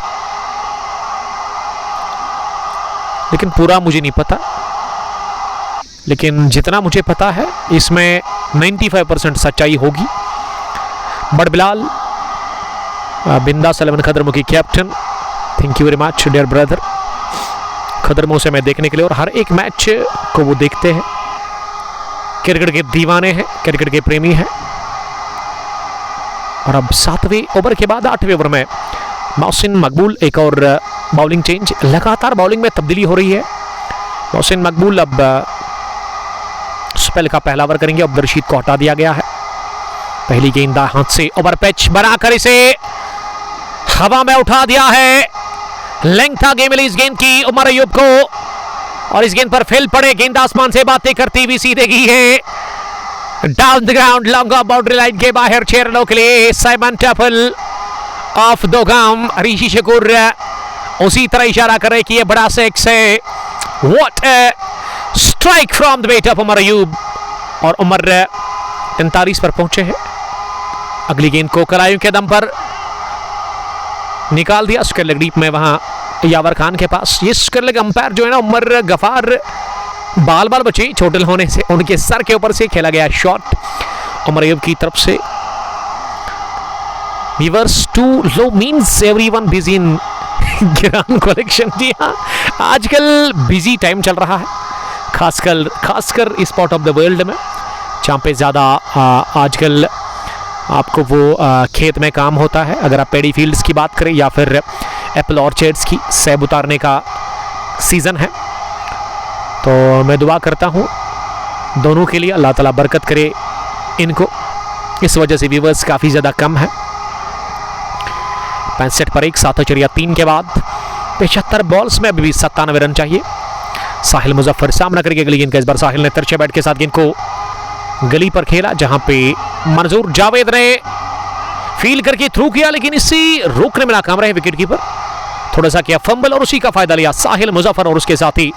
लेकिन पूरा मुझे नहीं पता। लेकिन जितना मुझे पता है इसमें 95% सच्चाई होगी। बट बिलाल बिंदा सलमान खदरमो की captain, thank you very much dear brother. Khadarmo से मैं देखने के लिए, और हर एक मैच को वो देखते हैं, क्रिकेट के दीवाने हैं, क्रिकेट के प्रेमी हैं। और अब 7वें ओवर के बाद 8वें ओवर में मोहसिन मकबूल, एक और बॉलिंग चेंज, लगातार बॉलिंग में तब्दीली हो रही है। मोहसिन मकबूल अब स्पेल का पहला ओवर करेंगे। अब्दुल रशीद को हटा दिया गया है। पहली गेंद हाथ से ओवर पिच बनाकर इसे हवा में उठा दिया है। लेंथ था गेम मिली इस गेंद की उमर अय्यूब को और इस गेंद पर फेल पड़े। गेंद आसमान से बातें करती हुई सीधे गई है down the ground, long off boundary line के बाहर 6 रनों के लिए। साइमन टफल ऑफ दोगाम, ऋषि शकूर उसी तरह इशारा कर रहे कि ये बड़ा सिक्स है। What a strike from the bat of Umar Ayub, और उमर 43 पर पहुंचे हैं। अगली गेंद को कलाइयों के दम पर निकाल दिया स्क्वायर लेग डीप में, वहां यावर खान के पास। ये स्क्वायर लेग अंपायर जो है ना उमर गफार, बाल बचे छोटे होने से, उनके सर के ऊपर से खेला गया शॉट उमर अय्यूब की तरफ से। Viewers to low means everyone busy in गिरान कलेक्शन। जी हाँ, आजकल बिजी टाइम चल रहा है, खासकर इस पार्ट ऑफ द वर्ल्ड में, जहाँ पे ज़्यादा आजकल आपको वो खेत में काम होता है। अगर आप पेडी फील्ड्स की बात करें या फिर एप्पल ऑर्चर्ड्स की, सेब उतारने का सीज़न है। तो मैं दुआ करता हूँ दोनों के लिए, अल्लाह ताला बरकत करे इनको। इस वजह से व्यूअर्स काफ़ी ज़्यादा कम है। 65 पर 1, 7/3 के बाद 75 बॉल्स में अभी भी 97 रन चाहिए। साहिल मुजफ्फर सामना करके अगली गेंद का, इस बार साहिल ने तिरछे बैट के साथ गेंद को गली पर खेला, जहां पे मंजूर जावेद ने फील करके थ्रू किया, लेकिन इसी रोकने में नाकाम रहे विकेट कीपर। थोड़ा सा किया फंबल और उसी का फायदा लिया साहिल मुजफ्फर और उसके साथी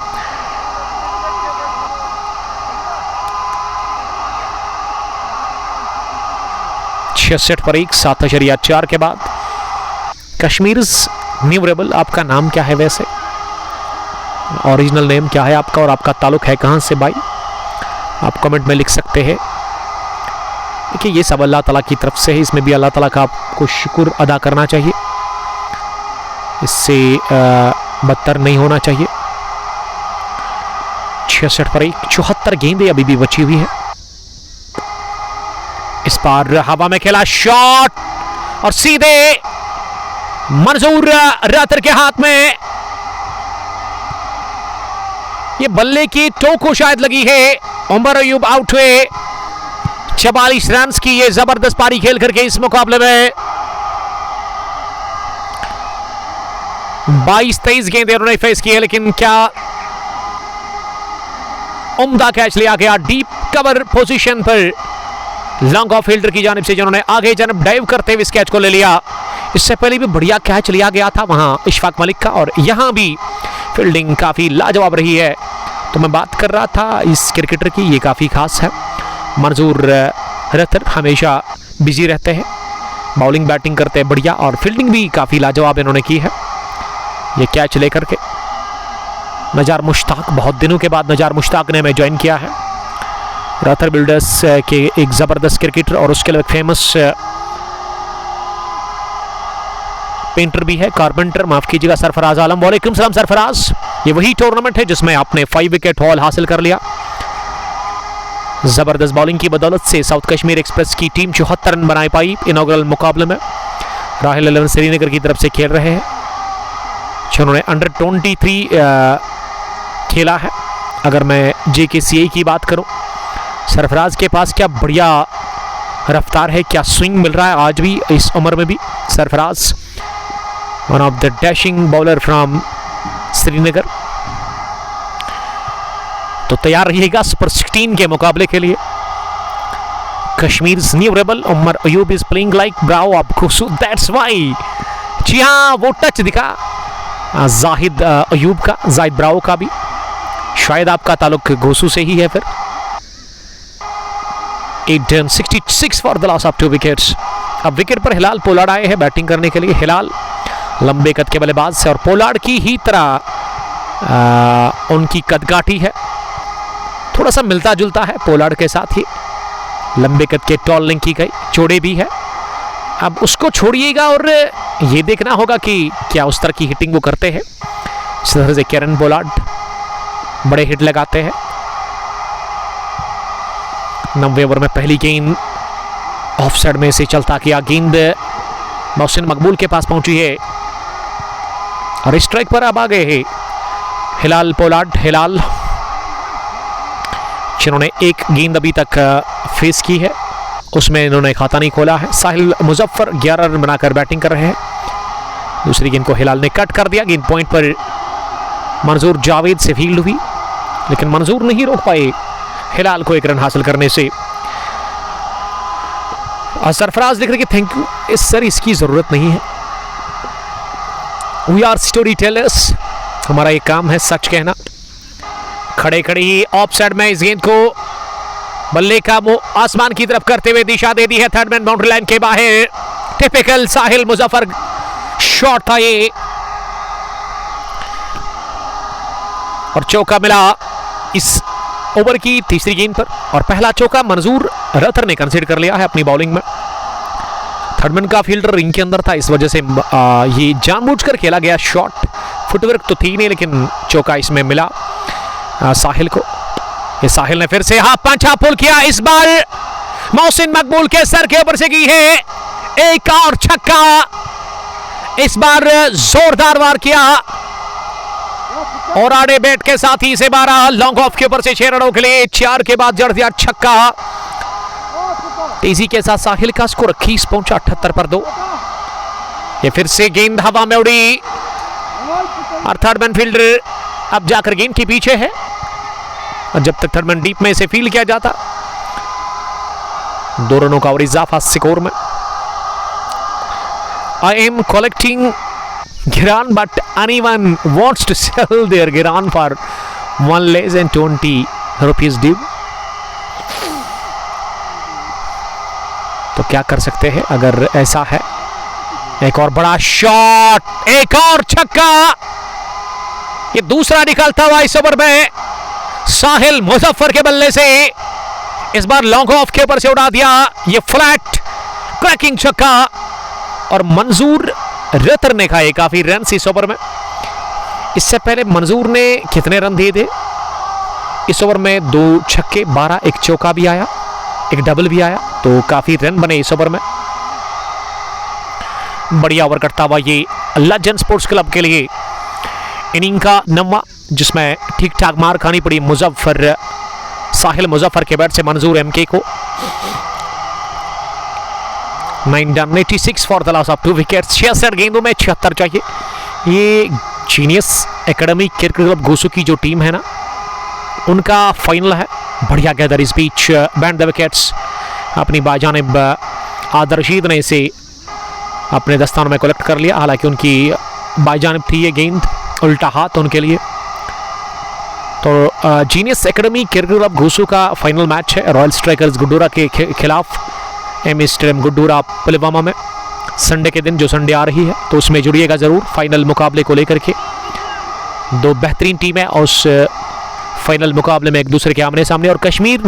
66 पर 1, 7.4 के बाद। कश्मीर्स न्यू रेबल, आपका नाम क्या है वैसे, ओरिजिनल नेम क्या है आपका और आपका ताल्लुक है कहाँ से भाई, आप कमेंट में लिख सकते हैं। देखिए ये सब अल्लाह ताला की तरफ से है, इसमें भी अल्लाह ताला का आपको शुक्र अदा करना चाहिए, इससे बदतर नहीं होना चाहिए। 66 पर 1, 74 गेंदें अभी भी बची हुई है। इस बार हवा में खेला शॉट और सीधे मंजूर रतर के हाथ में। ये बल्ले की टो को शायद लगी है। उमर अयूब आउट हुए। 44 रन की ये जबरदस्त पारी खेल करके इस मुकाबले में 22-23 गेंदें उन्होंने फेस की है, लेकिन क्या उम्दा कैच लिया गया डीप कवर पोजीशन पर लॉन्ग ऑफ फील्डर की जानिब से, जिन्होंने आगे जानब डाइव करते हुए इस कैच को ले लिया। इससे पहले भी बढ़िया कैच लिया गया था वहां इशफाक मलिक का, और यहां भी फील्डिंग काफी लाजवाब रही है। तो मैं बात कर रहा था इस क्रिकेटर की, ये काफी खास है। मंजूर रतर हमेशा बिजी रहते हैं, बॉलिंग बैटिंग करते हैं बढ़िया, और फील्डिंग भी काफी लाजवाब इन्होंने की है। ये कैच लेकर के नजार मुश्ताक, बहुत दिनों के बाद नजार मुश्ताक ने हमें ज्वाइन किया है। रतर बिल्डर्स के एक जबरदस्त क्रिकेटर और उसके लिए फेमस पेंटर भी है, कारपेंटर, माफ कीजिएगा, सरफराज आलम। वालेकुम सलाम सरफराज। ये वही टूर्नामेंट है जिसमें आपने 5 विकेट हॉल हासिल कर लिया। जबरदस्त बॉलिंग की बदौलत से साउथ कश्मीर एक्सप्रेस की टीम 74 रन बना पाई इनॉग्रल मुकाबले में। राहिल 11 श्रीनगर की तरफ से खेल रहे हैं, जिन्होंने अंडर 23 खेला है। अगर मैं JKCA की बात करूं, सरफराज के पास क्या बढ़िया रफ्तार है, क्या स्विंग मिल रहा है आज भी इस उम्र में भी। Sarfaraz one of the dashing bowler from Srinagar. तो तैयार रहिएगा सुपर 16 के मुकाबले के लिए। Kashmir new rebel Umar Ayub is playing like Bravo of Ghosu, that's why. जी हाँ, वो टच दिखा जाहिद अयूब का, जाहिद ब्रावो का भी। शायद आपका ताल्लुक घोसू से ही है फिर। 8 run 66 for the loss of 2 wickets. अब विकेट पर हिलाल पोलार्ड आए हैं बैटिंग करने के लिए। हिलाल लंबे कद के बल्लेबाज से, और पोलार्ड की ही तरह उनकी कदकाठी है, थोड़ा सा मिलता जुलता है पोलार्ड के साथ ही। लंबे कद के टॉल लिंक की गई, चौड़े भी है। अब उसको छोड़िएगा और ये देखना होगा कि क्या उस तरह की हिटिंग वो करते हैं। इस तरह से केरन पोलार्ड बड़े हिट लगाते हैं। 90 ओवर में पहली गेंद ऑफ साइड में से चलता किया, गेंद मोहसिन मकबूल के पास पहुंची है और स्ट्राइक पर अब आ गए हैं हिलाल पोलार्ड। हिलाल जिन्होंने एक गेंद अभी तक फेस की है, उसमें इन्होंने खाता नहीं खोला है। साहिल मुजफ्फर 11 रन बनाकर बैटिंग कर रहे हैं। दूसरी गेंद को हिलाल ने कट कर दिया, गेंद पॉइंट पर मंजूर जावेद से फील्ड हुई, लेकिन मंजूर नहीं रोक पाए हिलाल को 1 रन हासिल करने से। सरफराज लिख रहे कि थैंक यू इस सर, इसकी जरूरत नहीं है। वी आर स्टोरी टेलर्स, हमारा ये काम है सच कहना। खड़े खड़े ही ऑफ साइड में इस गेंद को बल्ले का मुंह आसमान की तरफ करते हुए दिशा दे दी है थर्ड मैन बाउंड्री लाइन के बाहर। टिपिकल साहिल मुजफ्फर शॉट था ये, और चौका मिला इस ओवर की तीसरी गेंद पर, और पहला चौका मंजूर रतर ने कंसीडर कर लिया है अपनी बॉलिंग में। थर्डमैन का फील्डर रिंग के अंदर था, इस वजह से ये जानबूझकर खेला गया शॉट। फुटवर्क तो थी नहीं, लेकिन चौका इसमें मिला साहिल को। ये साहिल ने फिर से हाफ पंच पुल किया, इस बार मोहसिन मकबूल के सर के ऊपर से की है एक और छक्का। इस बार जोरदार वार किया और आड़े बैट के साथ ही इसे 12 लॉन्ग ऑफ के ऊपर से 6 रनों के लिए 4 के बाद जड़ दिया छक्का। तेजी के साथ साहिल का स्कोर 21 पहुंचा 78 पर 2। ये फिर से गेंद हवा में उड़ी और थर्डमैन फील्डर अब जाकर गेंद के पीछे है, और जब तक थर्डमैन डीप में इसे फील्ड किया जाता 2 रनों का और इजाफा स्कोर में। आई एम कलेक्टिंग गिरान but anyone wants to sell their गिरान फॉर 1,20 रुपीज ड्यू। तो क्या कर सकते हैं अगर ऐसा है। एक और बड़ा शॉट, एक और छक्का, ये दूसरा निकलता हुआ इस ओवर में साहिल मुजफ्फर के बल्ले से। इस बार लॉन्ग ऑफ के ऊपर से उड़ा दिया ये फ्लैट क्रैकिंग छक्का, और मंजूर रतरने खाए काफी रन इस ओवर में। इससे पहले मंजूर ने कितने रन दिए थे इस ओवर में? 2 छक्के 12, एक चौका भी आया, एक डबल भी आया, तो काफी रन बने इस ओवर में। बढ़िया ओवर करता हुआ ये लज्जन स्पोर्ट्स क्लब के लिए इनिंग का 9वां, जिसमें ठीक ठाक मार खानी पड़ी मुजफ्फर, साहिल मुजफ्फर के बैट से मंजूर एमके को। 9 done, 86 for the loss of 2 wickets. 66 गेंदों में 76 चाहिए। ये जीनियस एकेडमी क्रिकेट क्लब गोसू की जो टीम है ना, उनका फाइनल है। बढ़िया गैदर इस बीच बैंड द विकेट्स अपनी बाजानिब आदर्शीद ने इसे अपने दस्तानों में कलेक्ट कर लिया। हालांकि उनकी बाजानिब थी ये गेंद, उल्टा हाथ उनके लिए। तो जीनियस एकेडमी क्रिकेट क्लब घोसू का फाइनल मैच है रॉयल स्ट्राइकर्स गुड्डूरा के खिलाफ एम स्टेडियम गुड्डूरा पुलवामा में, संडे के दिन, जो संडे आ रही है, तो उसमें जुड़िएगा ज़रूर फाइनल मुकाबले को लेकर के। 2 बेहतरीन टीमें और उस फाइनल मुकाबले में एक दूसरे के आमने सामने। और कश्मीर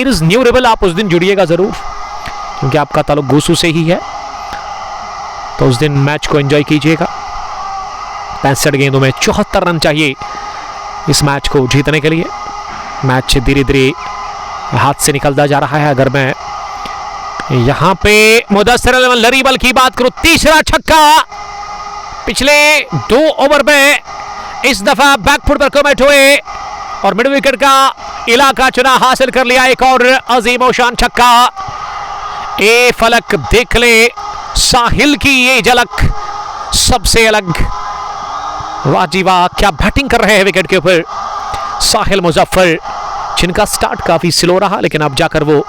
इज़ न्यू रेबल, आप उस दिन जुड़िएगा ज़रूर, क्योंकि आपका ताल्लुक घोसू से ही है, तो उस दिन मैच को एंजॉय कीजिएगा। 65 गेंदों में 74 रन चाहिए इस मैच को जीतने के लिए। मैच धीरे धीरे हाथ से निकलता जा रहा है। अगर मैं यहां पे मुदस्सिर लरीबल की बात करूं, तीसरा छक्का पिछले 2 ओवर में, इस दफा बैकफुट पर कमिट हुए और मिड विकेट का इलाका चुना हासिल कर लिया। एक और अजीम और शान छक्का। ए फलक देख ले, साहिल की ये झलक सबसे अलग। वाह जी वाह, क्या बैटिंग कर रहे हैं विकेट के ऊपर साहिल मुजफ्फर, जिनका स्टार्ट काफी स्लो रहा, लेकिन अब जाकर वो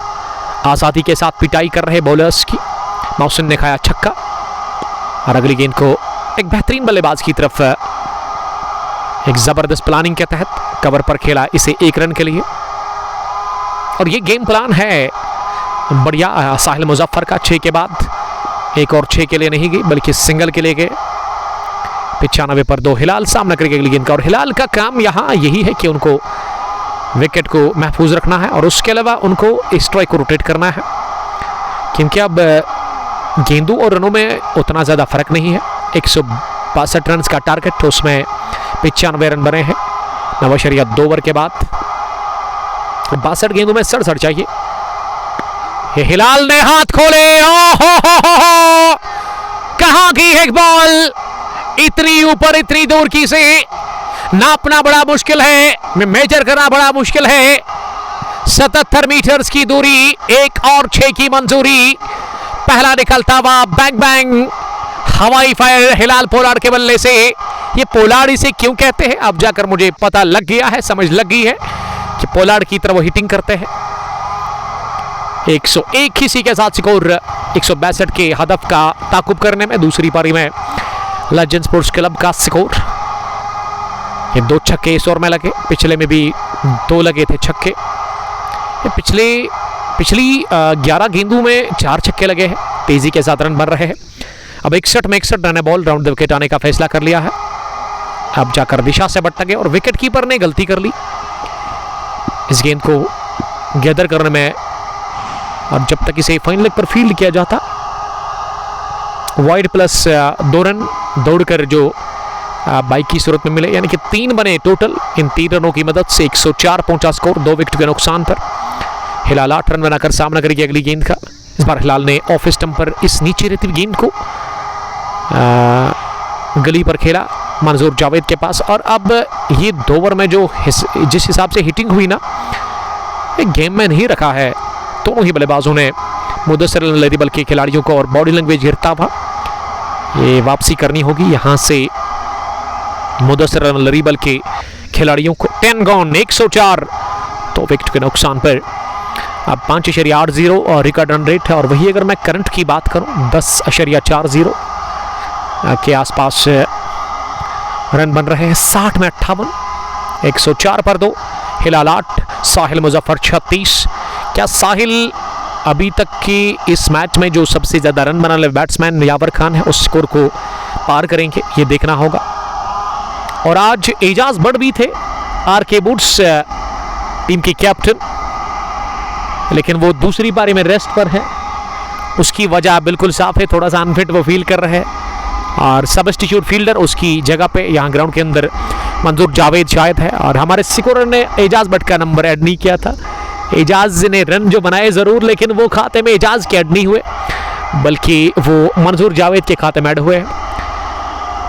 आजादी के साथ पिटाई कर रहे बॉलर्स की। मौसम ने खाया छक्का और अगली गेंद को एक बेहतरीन बल्लेबाज की तरफ एक जबरदस्त प्लानिंग के तहत कवर पर खेला इसे 1 रन के लिए। और ये गेम प्लान है बढ़िया साहिल मुजफ्फर का। 6 के बाद एक और 6 के लिए नहीं गई, बल्कि सिंगल के लिए गए। 95 पर 2 हिलाल सामना करेगी अगली गेंद का। और हिलाल का काम यहाँ यही है कि उनको विकेट को महफूज रखना है और उसके अलावा उनको स्ट्राइक को रोटेट करना है, क्योंकि अब गेंदों और रनों में उतना ज़्यादा फर्क नहीं है। 162 रन का टारगेट, तो उसमें 95 रन बने हैं 9.2 ओवर के बाद। 62 गेंदों में 67 चाहिए। ये हिलाल ने हाथ खोले, कहां की एक बॉल, इतनी ऊपर इतनी दूर की से नापना बड़ा मुश्किल है, मेजर करना बड़ा मुश्किल है। 77 मीटर्स की दूरी, 1 और 6 की मंजूरी। पहला निकलता हुआ बैंग बैंग हवाई फायर हिलाल पोलार्ड के बल्ले से। ये पोलार्ड इसे क्यों कहते हैं अब जाकर मुझे पता लग गया है, समझ लग गई है कि पोलार्ड की तरह वो हिटिंग करते हैं। 101 इसी के साथ स्कोर 162 के हदफ का ताकुब करने में। दूसरी पारी में लज्जन स्पोर्ट्स क्लब का स्कोर, ये 2 छक्के इस ओवर में लगे, पिछले में भी 2 लगे थे छक्के। पिछली 11 गेंदों में 4 छक्के लगे हैं, तेजी के साथ रन बन रहे हैं। अब 61 में 61 run ball round the wicket आने का फैसला कर लिया है। अब जाकर दिशा से भटक गए और विकेट कीपर ने गलती कर ली इस गेंद को गैदर करने में। और जब तक इसे फाइन लेग पर फील्ड किया जाता, वाइड प्लस 2 रन दौड़कर जो बाइक की सूरत में मिले, यानी कि 3 बने टोटल। इन 3 रनों की मदद से 104 पहुंचा स्कोर 2 विकेट के नुकसान पर। हिलाल 8 रन बनाकर सामना करेगी अगली गेंद का। इस बार हिलाल ने ऑफ स्टंप पर इस नीचे रहती गेंद को गली पर खेला मंजूर जावेद के पास। और अब ये 2 ओवर में जो जिस हिसाब से हिटिंग हुई ना, एक गेम में नहीं रखा है दोनों ही बल्लेबाजों ने। मुदस्सिर लरीबल के खिलाड़ियों को और बॉडी लैंग्वेज गिरता हुआ ये वापसी करनी होगी यहाँ से मुदस्सिर लरीबल के खिलाड़ियों को। 10 गॉन 104 तो विकेट के नुकसान पर अब 5.80 और रिकॉर्ड रन रेट है। और वही अगर मैं करंट की बात करूं 10.40 के आसपास रन बन रहे हैं। 60 में 58, 104 पर 2, हिलाल 8, साहिल मुजफ्फर 36। क्या साहिल अभी तक की इस मैच में जो सबसे ज़्यादा रन बनाने वाले बैट्समैन यावर खान है उस स्कोर को पार करेंगे, ये देखना होगा। और आज एजाज बट भी थे, आरके वुड्स टीम के कैप्टन, लेकिन वो दूसरी पारी में रेस्ट पर है। उसकी वजह बिल्कुल साफ है, थोड़ा सा अनफिट वो फील कर रहे हैं। और सबस्टिट्यूट फील्डर उसकी जगह पे यहाँ ग्राउंड के अंदर मंजूर जावेद शायद है। और हमारे स्कोरर ने एजाज बट का नंबर ऐड नहीं किया था। एजाज ने रन जो बनाए ज़रूर, लेकिन वो खाते में एजाज के ऐड नहीं हुए, बल्कि वो मंजूर जावेद के खाते में ऐड हुए।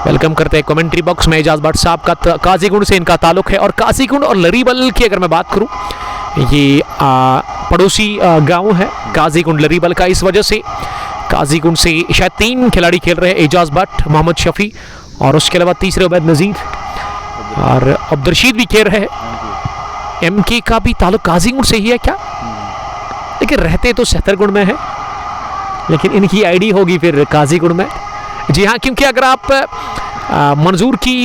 वेलकम करते हैं कमेंट्री बॉक्स में एजाज बट साहब का। काजीगुंड से इनका ताल्लुक है। और काजीगुंड और लरीबल की अगर मैं बात करूं, ये पड़ोसी गांव है काजीगुंड लरीबल का। इस वजह से काजीगुंड से शायद 3 खिलाड़ी खेल रहे हैं, एजाज बट, मोहम्मद शफी और उसके अलावा तीसरे उबैद नज़ीर और अब्दुलरशीद भी खेल रहे हैं। एमके का भी ताल्लुक काजीगुंड से ही है क्या? लेकिन रहते तो सहतरगुंड में है, लेकिन इनकी आईडी होगी फिर काजीगुंड में। जी हाँ, क्योंकि अगर आप मंजूर की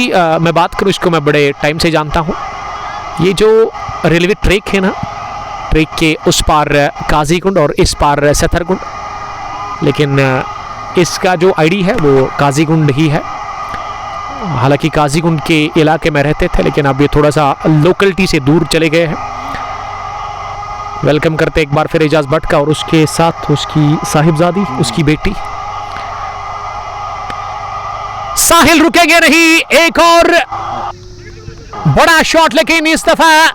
मैं बात करूँ, इसको मैं बड़े टाइम से जानता हूँ। ये जो रेलवे ट्रैक है ना, ट्रैक के उस पार काजीगुंड और इस पार सहतरगुंड, लेकिन इसका जो आईडी है वो काजीगुंड ही है। हालांकि काजीगुंड के इलाके में रहते थे, लेकिन अब ये थोड़ा सा लोकलिटी से दूर चले गए हैं। वेलकम करते एक बार फिर एजाज बट का और उसके साथ उसकी साहिबजादी, उसकी बेटी। साहिल रुकेंगे नहीं, एक और बड़ा शॉट, लेकिन इस दफा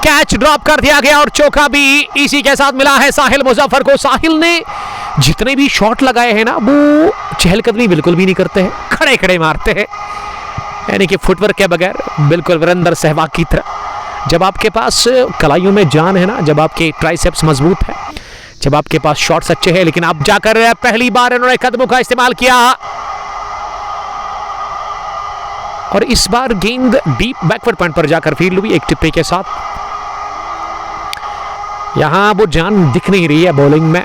कैच ड्रॉप कर दिया गया और चौका भी इसी के साथ मिला है साहिल मुजफ्फर को। साहिल ने जितने भी शॉट लगाए हैं ना, वो चहलकदमी बिल्कुल भी नहीं करते हैं, खड़े खड़े मारते हैं, यानी कि फुटवर्क के बगैर, बिल्कुल वीरेंद्र सहवाग की तरह। जब आपके पास कलाइयों में जान है ना, जब आपके ट्राइसेप्स मजबूत है, जब आपके पास शॉट्स अच्छे हैं, लेकिन अब जाकर पहली बार इन्होंने कदमों का इस्तेमाल किया और इस बार गेंद डीप बैकवर्ड पॉइंट पर जाकर फील्ड हुई एक टिप्पी के साथ। यहां वो जान दिख नहीं रही है बॉलिंग में,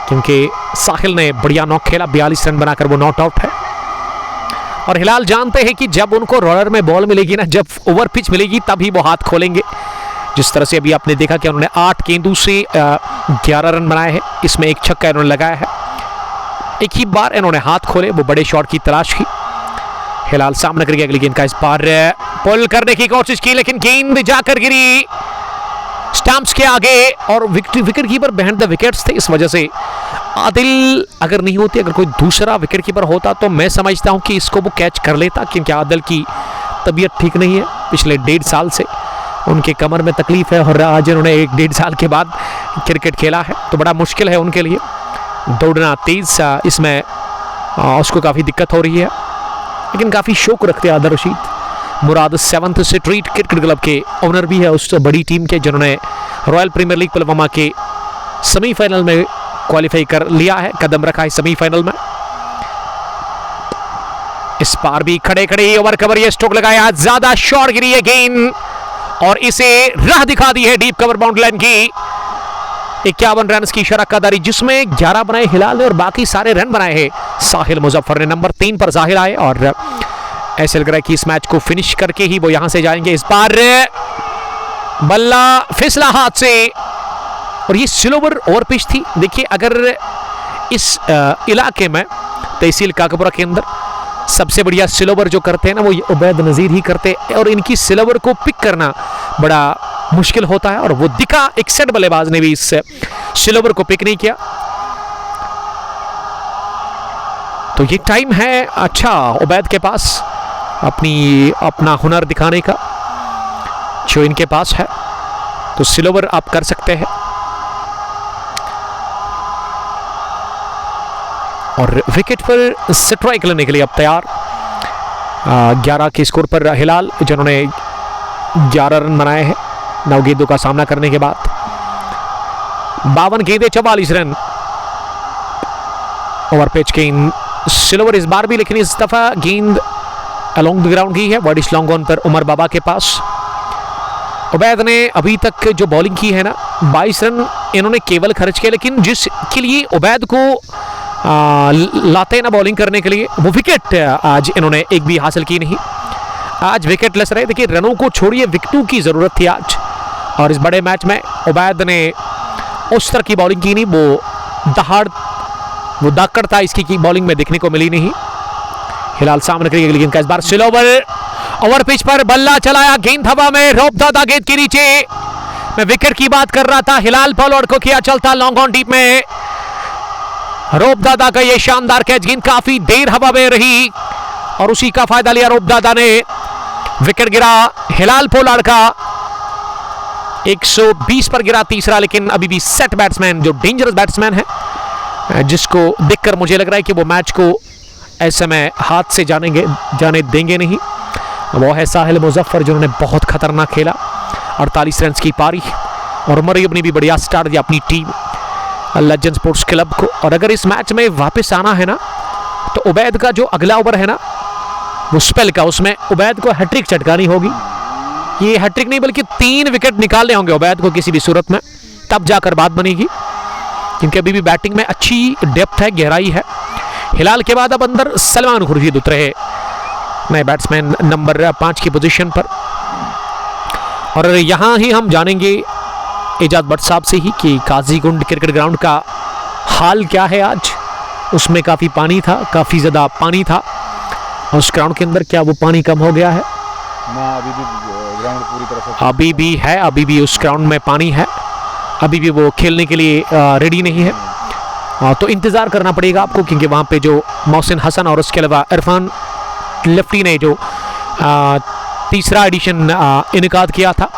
क्योंकि साहिल ने बढ़िया नॉक खेला, 42 रन बनाकर वो नॉट आउट है। और हिलाल जानते हैं कि जब उनको रोलर में बॉल मिलेगी ना, जब ओवर पिच मिलेगी, तभी वो हाथ खोलेंगे। जिस तरह से अभी आपने देखा कि उन्होंने 8 गेंदों से 11 रन बनाए हैं, इसमें एक छक्का इन्होंने लगाया है। एक ही बार इन्होंने हाथ खोले, वो बड़े शॉट की तलाश की। हिलाल सामने करके अगली गेंद का इस बार पुल करने की कोशिश की, लेकिन गेंद जाकर गिरी स्टंप्स के आगे और wicket keeper behind the wickets थे। इस वजह से आदिल अगर नहीं होती, अगर कोई दूसरा विकेट कीपर होता, तो मैं समझता हूं कि इसको वो कैच कर लेता, क्योंकि आदिल की तबीयत ठीक नहीं है। पिछले 1.5 साल से उनके कमर में तकलीफ है और आज इन्होंने 1.5 साल के बाद क्रिकेट खेला है, तो बड़ा मुश्किल है उनके लिए। दौड़ना तेज, इसमें उसको काफ़ी दिक्कत हो रही है, लेकिन काफ़ी शौक रखते हैं आदिल रशीद। मुराद 7th स्ट्रीट क्रिकेट क्लब के ओनर भी है उस बड़ी टीम के, जिन्होंने रॉयल प्रीमियर लीग पुलवामा के सेमीफाइनल में क्वालिफाई कर लिया है, कदम रखा है सेमीफाइनल में। इस बार भी खड़े खड़े ओवर कवर ये स्ट्रोक लगाया, ज्यादा शॉर्ट गिरी है गेंद और इसे राह दिखा दी है डीप कवर बाउंड्री लाइन की। 51 रन की शराकतदारी, जिसमें 11 बनाए हिलाल ने और बाकी सारे रन बनाए हैं साहिल मुजफ्फर ने। नंबर 3 पर साहिल आए और ऐसे लग रहा है कि इस मैच को फिनिश करके ही वो यहां से जाएंगे। इस बार बल्ला फिसला हाथ से और ये स्लोवर ओवर पिच थी। देखिए, अगर इस इलाके में तहसील काकपुरा के अंदर सबसे बढ़िया स्लोवर जो करते हैं ना, वो उबैद नज़ीर ही करते हैं, और इनकी स्लोवर को पिक करना बड़ा मुश्किल होता है। और वो दिखा, एक सेट बल्लेबाज ने भी इस स्लोवर को पिक नहीं किया। तो ये टाइम है अच्छा उबैद के पास अपना हुनर दिखाने का, जो इनके पास है, तो स्लोवर आप कर सकते हैं। और विकेट पर स्ट्राइक लेने के लिए अब तैयार 11 के स्कोर पर हिलाल, जिन्होंने 11 रन बनाए हैं 9 गेंदों का सामना करने के बाद। 52 गेंदें 44 रन। ओवर पिच गेंद स्लोवर इस बार भी, लेकिन इस दफा गेंद अलोंग द ग्राउंड की है, वाइडिश लॉन्ग ऑन पर उमर बाबा के पास। उबैद ने अभी तक जो बॉलिंग की है ना, 22 रन इन्होंने केवल खर्च किए, लेकिन जिसके लिए उबैद को लाते ना बॉलिंग करने के लिए, वो विकेट आज इन्होंने एक भी हासिल की नहीं। आज विकेट लेस रहे। देखिए, रनों को छोड़िए, विकेटों की जरूरत थी आज। और इस बड़े मैच में उबैद ने उस तरह की बॉलिंग की नहीं, वो दाकड़ता इसकी की बॉलिंग में देखने को मिली नहीं। हिलाल सामने करेगी, लेकिन इस बार स्लो ओवर पिच पर बल्ला चलाया, गेंद हवा में, रौबदादा गेंद के नीचे। मैं विकेट की बात कर रहा था, हिलाल पॉलॉर्ड को किया चलता लॉन्ग ऑन डीप में। रौबदादा का ये शानदार कैच, गेंद काफी देर हवा में रही और उसी का फायदा लिया रौबदादा ने। विकेट गिरा हिलाल पॉलॉर्ड का, 120 पर गिरा तीसरा, लेकिन अभी भी सेट बैट्समैन, जो डेंजरस बैट्समैन है, जिसको देखकर मुझे लग रहा है कि वो मैच को ऐसे में हाथ से जाने देंगे नहीं, वो है साहिल मुजफ्फर, जिन्होंने बहुत खतरनाक खेला। 48 रन की पारी और मरियम ने भी बढ़िया स्टार्ट दिया अपनी टीम लेजेंड स्पोर्ट्स क्लब को। और अगर इस मैच में वापस आना है ना, तो उबैद का जो अगला ओवर है ना, वो स्पेल का, उसमें उबैद को हैट्रिक चटकानी होगी। ये हैट्रिक नहीं बल्कि 3 विकेट निकालने होंगे उबैद को किसी भी सूरत में, तब जाकर बात बनेगी, क्योंकि अभी भी बैटिंग में अच्छी डेप्थ है, गहराई है। हिलाल के बाद अब अंदर सलमान खुर्शीद उतरे नए बैट्समैन नंबर 5 की पोजीशन पर। और यहां ही हम जानेंगे एजाज भट्ट साहब से ही कि काजीकुंड क्रिकेट ग्राउंड का हाल क्या है आज। उसमें काफ़ी पानी था, काफ़ी ज़्यादा पानी था, और उस ग्राउंड के अंदर क्या वो पानी कम हो गया है? अभी भी ग्राउंड पूरी तरह से अभी भी है, अभी भी उस ग्राउंड में पानी है, अभी भी वो खेलने के लिए रेडी नहीं है। तो इंतज़ार करना पड़ेगा आपको, क्योंकि वहाँ पे जो मोहसिन हसन और उसके अलावा इरफान लेफ्टी ने जो तीसरा एडिशन इनकाद किया था,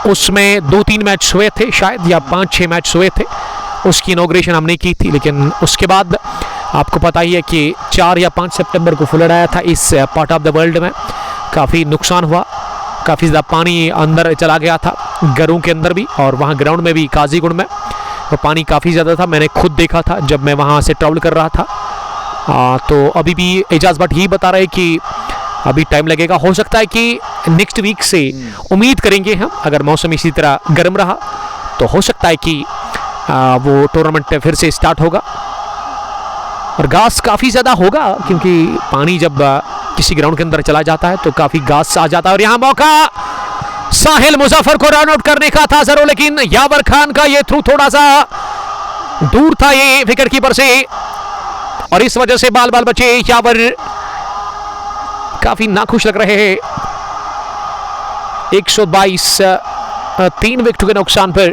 उसमें 2-3 मैच हुए थे शायद, या 5-6 मैच हुए थे। उसकी इनॉग्रेशन हमने की थी, लेकिन उसके बाद आपको पता ही है कि 4 या 5 सितंबर को फ्लड आया था इस पार्ट ऑफ द वर्ल्ड में। काफ़ी नुकसान हुआ, काफ़ी ज़्यादा पानी अंदर चला गया था घरों के अंदर भी, और वहाँ ग्राउंड में भी काजीगुंड में तो पानी काफ़ी ज़्यादा था। मैंने खुद देखा था जब मैं वहाँ से ट्रैवल कर रहा था। तो अभी भी एजाज भट्ट यही बता रहे कि अभी टाइम लगेगा। हो सकता है कि नेक्स्ट वीक से उम्मीद करेंगे हम, अगर मौसम इसी तरह गर्म रहा तो हो सकता है कि वो टूर्नामेंट फिर से स्टार्ट होगा। और घास काफ़ी ज़्यादा होगा, क्योंकि पानी जब किसी ग्राउंड के अंदर चला जाता है तो काफ़ी घास आ जाता है। और यहाँ मौका साहिल मुजफ्फर को रन आउट करने का था जरूर, लेकिन यावर खान का ये थ्रू थोड़ा सा दूर था ये विकेट कीपर से, और इस वजह से बाल बचे। यावर काफी नाखुश लग रहे हैं। 122 3 विकेट के नुकसान पर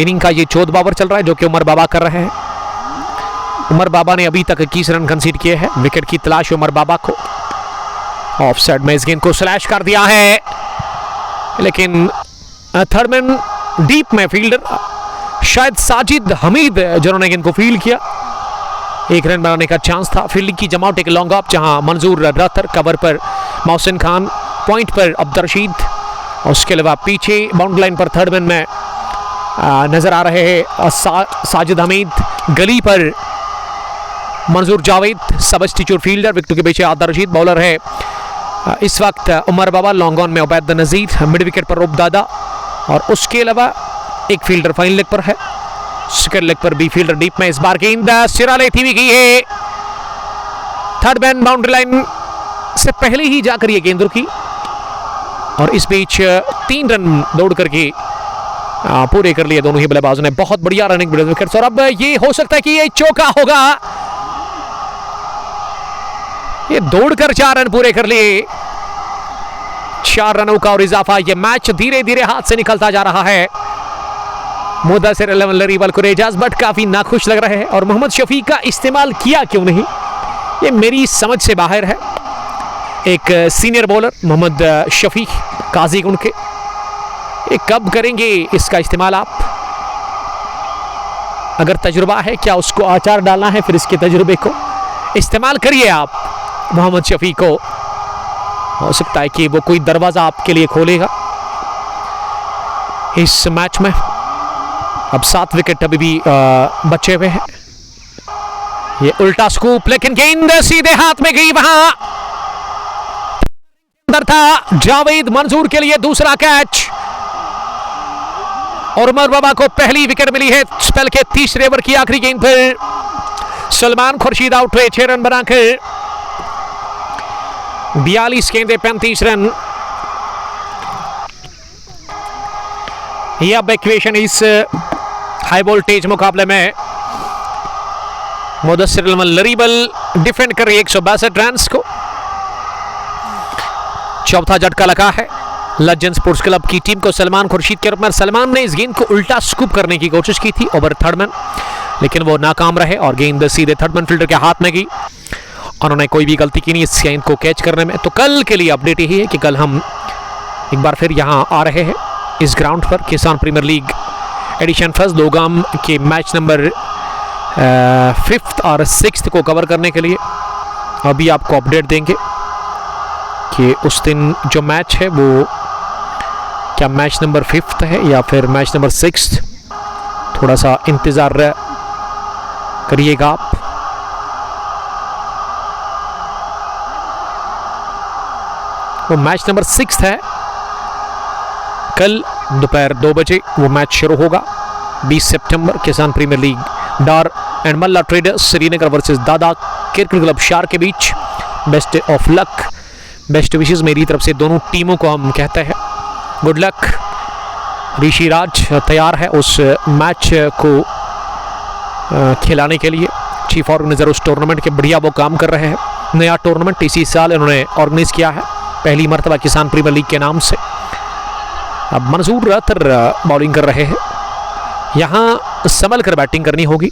इनिंग का ये 14वां ओवर चल रहा है, जो कि उमर बाबा कर रहे हैं। उमर बाबा ने अभी तक 21 रन कंसीड किए हैं। विकेट की तलाश उमर बाबा को। ऑफ साइड में इस गेंद को स्लैश कर दिया है, लेकिन थर्ड मैन डीप में फील्डर शायद साजिद हमीद, जिन्होंने गेंद को फील्ड किया। 1 रन बनाने का चांस था। फील्डिंग की जमावट, एक लॉन्ग ऑफ, जहां मंजूर रहतर, कवर पर मोहसिन खान, पॉइंट पर अब्दुल रशीद, और उसके अलावा पीछे बाउंड्री लाइन पर थर्ड मैन में नजर आ रहे हैं साजिद हमीद, गली पर मंजूर जावेद, सबस्टिट्यूट फील्डर। विकेट के पीछे अब्दुल रशीद, बॉलर है इस वक्त उमर बाबा, लॉन्ग ऑन में उबैद नज़ीर, मिड विकेट पर रौबदादा, और उसके अलावा एक फील्डर फाइन लेग पर है, सेकंड लेग पर बी फील्डर डीप में। इस बार गेंद सिरा लेती हुई गई है, थर्ड मैन बाउंड्री लाइन से पहले ही जाकर ये गेंद रुकी, और इस बीच 3 रन दौड़ करके पूरे कर लिए दोनों ही बल्लेबाजों ने। बहुत बढ़िया रनिंग विकेट, और अब ये हो सकता है कि ये चौका होगा। ये दौड़कर 4 रन पूरे कर लिए, 4 रनों का और इजाफा। ये मैच धीरे धीरे हाथ से निकलता जा रहा है। मुदस्सिर लरीवल को एजाज भट्ट काफी नाखुश लग रहे हैं, और मोहम्मद शफीक का इस्तेमाल किया क्यों नहीं, ये मेरी समझ से बाहर है। एक सीनियर बॉलर मोहम्मद शफीक काजीकुंड के, ये कब करेंगे इसका इस्तेमाल आप? अगर तजुर्बा है, क्या उसको आचार डालना है, फिर इसके तजुर्बे को इस्तेमाल करिए आप मोहम्मद शफीक को। हो सकता है कि वो कोई दरवाजा आपके लिए खोलेगा इस मैच में। अब 7 विकेट अभी भी बचे हुए हैं। ये उल्टा स्कूप, लेकिन गेंद सीधे हाथ में गई, वहां अंदर था जावेद मंजूर के लिए दूसरा कैच, और उमर बाबा को पहली विकेट मिली है स्पेल के तीसरे ओवर की आखिरी गेंद पर। सलमान खुर्शीद आउट हुए 6 रन बनाकर। 42 गेंदे 35 रन। ये अब इक्वेशन इस हाई वोल्टेज मुकाबले में मुदस्सिर लरीबल डिफेंड कर रही है 162 रन को। चौथा झटका लगा है लेजेंड स्पोर्ट्स क्लब की टीम को सलमान खुर्शीद के रूप में। सलमान ने इस गेंद को उल्टा स्कूप करने की कोशिश की थी ओवर थर्ड मैन, लेकिन वो नाकाम रहे और गेंद सीधे थर्ड मैन फील्डर के हाथ में गई। उन्होंने कोई भी गलती की नहीं इस गेंद को कैच करने में। तो कल के लिए अपडेट यही है कि कल हम एक बार फिर यहाँ आ रहे हैं इस ग्राउंड पर किसान प्रीमियर लीग एडिशन फर्स्ट दोगाम के मैच नंबर 5th और 6th को कवर करने के लिए। अभी आपको अपडेट देंगे कि उस दिन जो मैच है वो क्या मैच नंबर 5th है या फिर मैच नंबर 6th। थोड़ा सा इंतज़ार करिएगा आप। वो मैच नंबर 6 है। कल दोपहर 2 बजे वो मैच शुरू होगा। 20 सितंबर Kisan premier league Dar and Malla traders Srinagar versus Dada cricket club Shar के बीच। Best of luck, best wishes मेरी तरफ से दोनों टीमों को हम कहते हैं गुड लक। ऋषि राज तैयार है उस मैच को खिलाने के लिए। चीफ ऑर्गेनाइजर उस टूर्नामेंट के बढ़िया वो काम कर रहे हैं। नया टूर्नामेंट इसी साल इन्होंने ऑर्गेनाइज किया है पहली मरतबा किसान प्रीमियर लीग के नाम से। अब मंजूर अतर बॉलिंग कर रहे हैं। यहाँ संभल कर बैटिंग करनी होगी।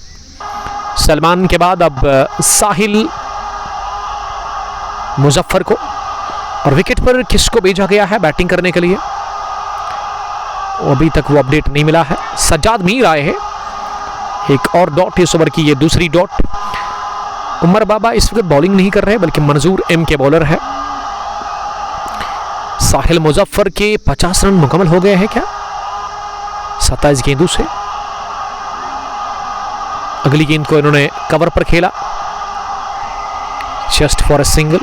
सलमान के बाद अब साहिल मुजफ्फर को, और विकेट पर किसको भेजा गया है बैटिंग करने के लिए अभी तक वो अपडेट नहीं मिला है। सज्जाद मीर आए हैं। एक और डॉट इस ओवर की, ये दूसरी डॉट। उमर बाबा इस वक्त बॉलिंग नहीं कर रहे बल्कि मंजूर एम के बॉलर है। साहिल मुजफ्फर के 50 रन मुकम्मल हो गए हैं क्या 27 गेंदों से। अगली गेंद को इन्होंने कवर पर खेला जस्ट फॉर अ सिंगल।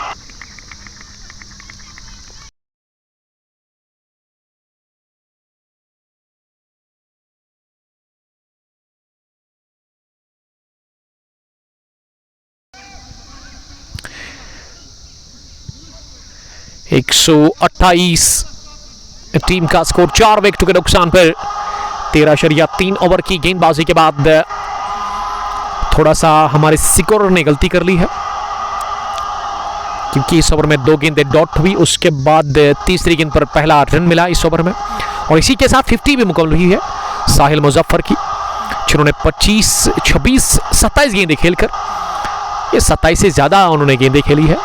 एक 128 टीम का स्कोर 4 विकेटों के नुकसान पर 13.3 ओवर की गेंदबाजी के बाद थोड़ा सा हमारे स्कोरर ने गलती कर ली है क्योंकि इस ओवर में 2 गेंदें डॉट हुई। उसके बाद तीसरी गेंद पर पहला रन मिला इस ओवर में और इसी के साथ 50 भी मुकम्मल हुई है साहिल मुजफ्फर की, जिन्होंने 25, 26, 27 गेंदें खेलकर, ये 27 से ज़्यादा उन्होंने गेंदें खेली है,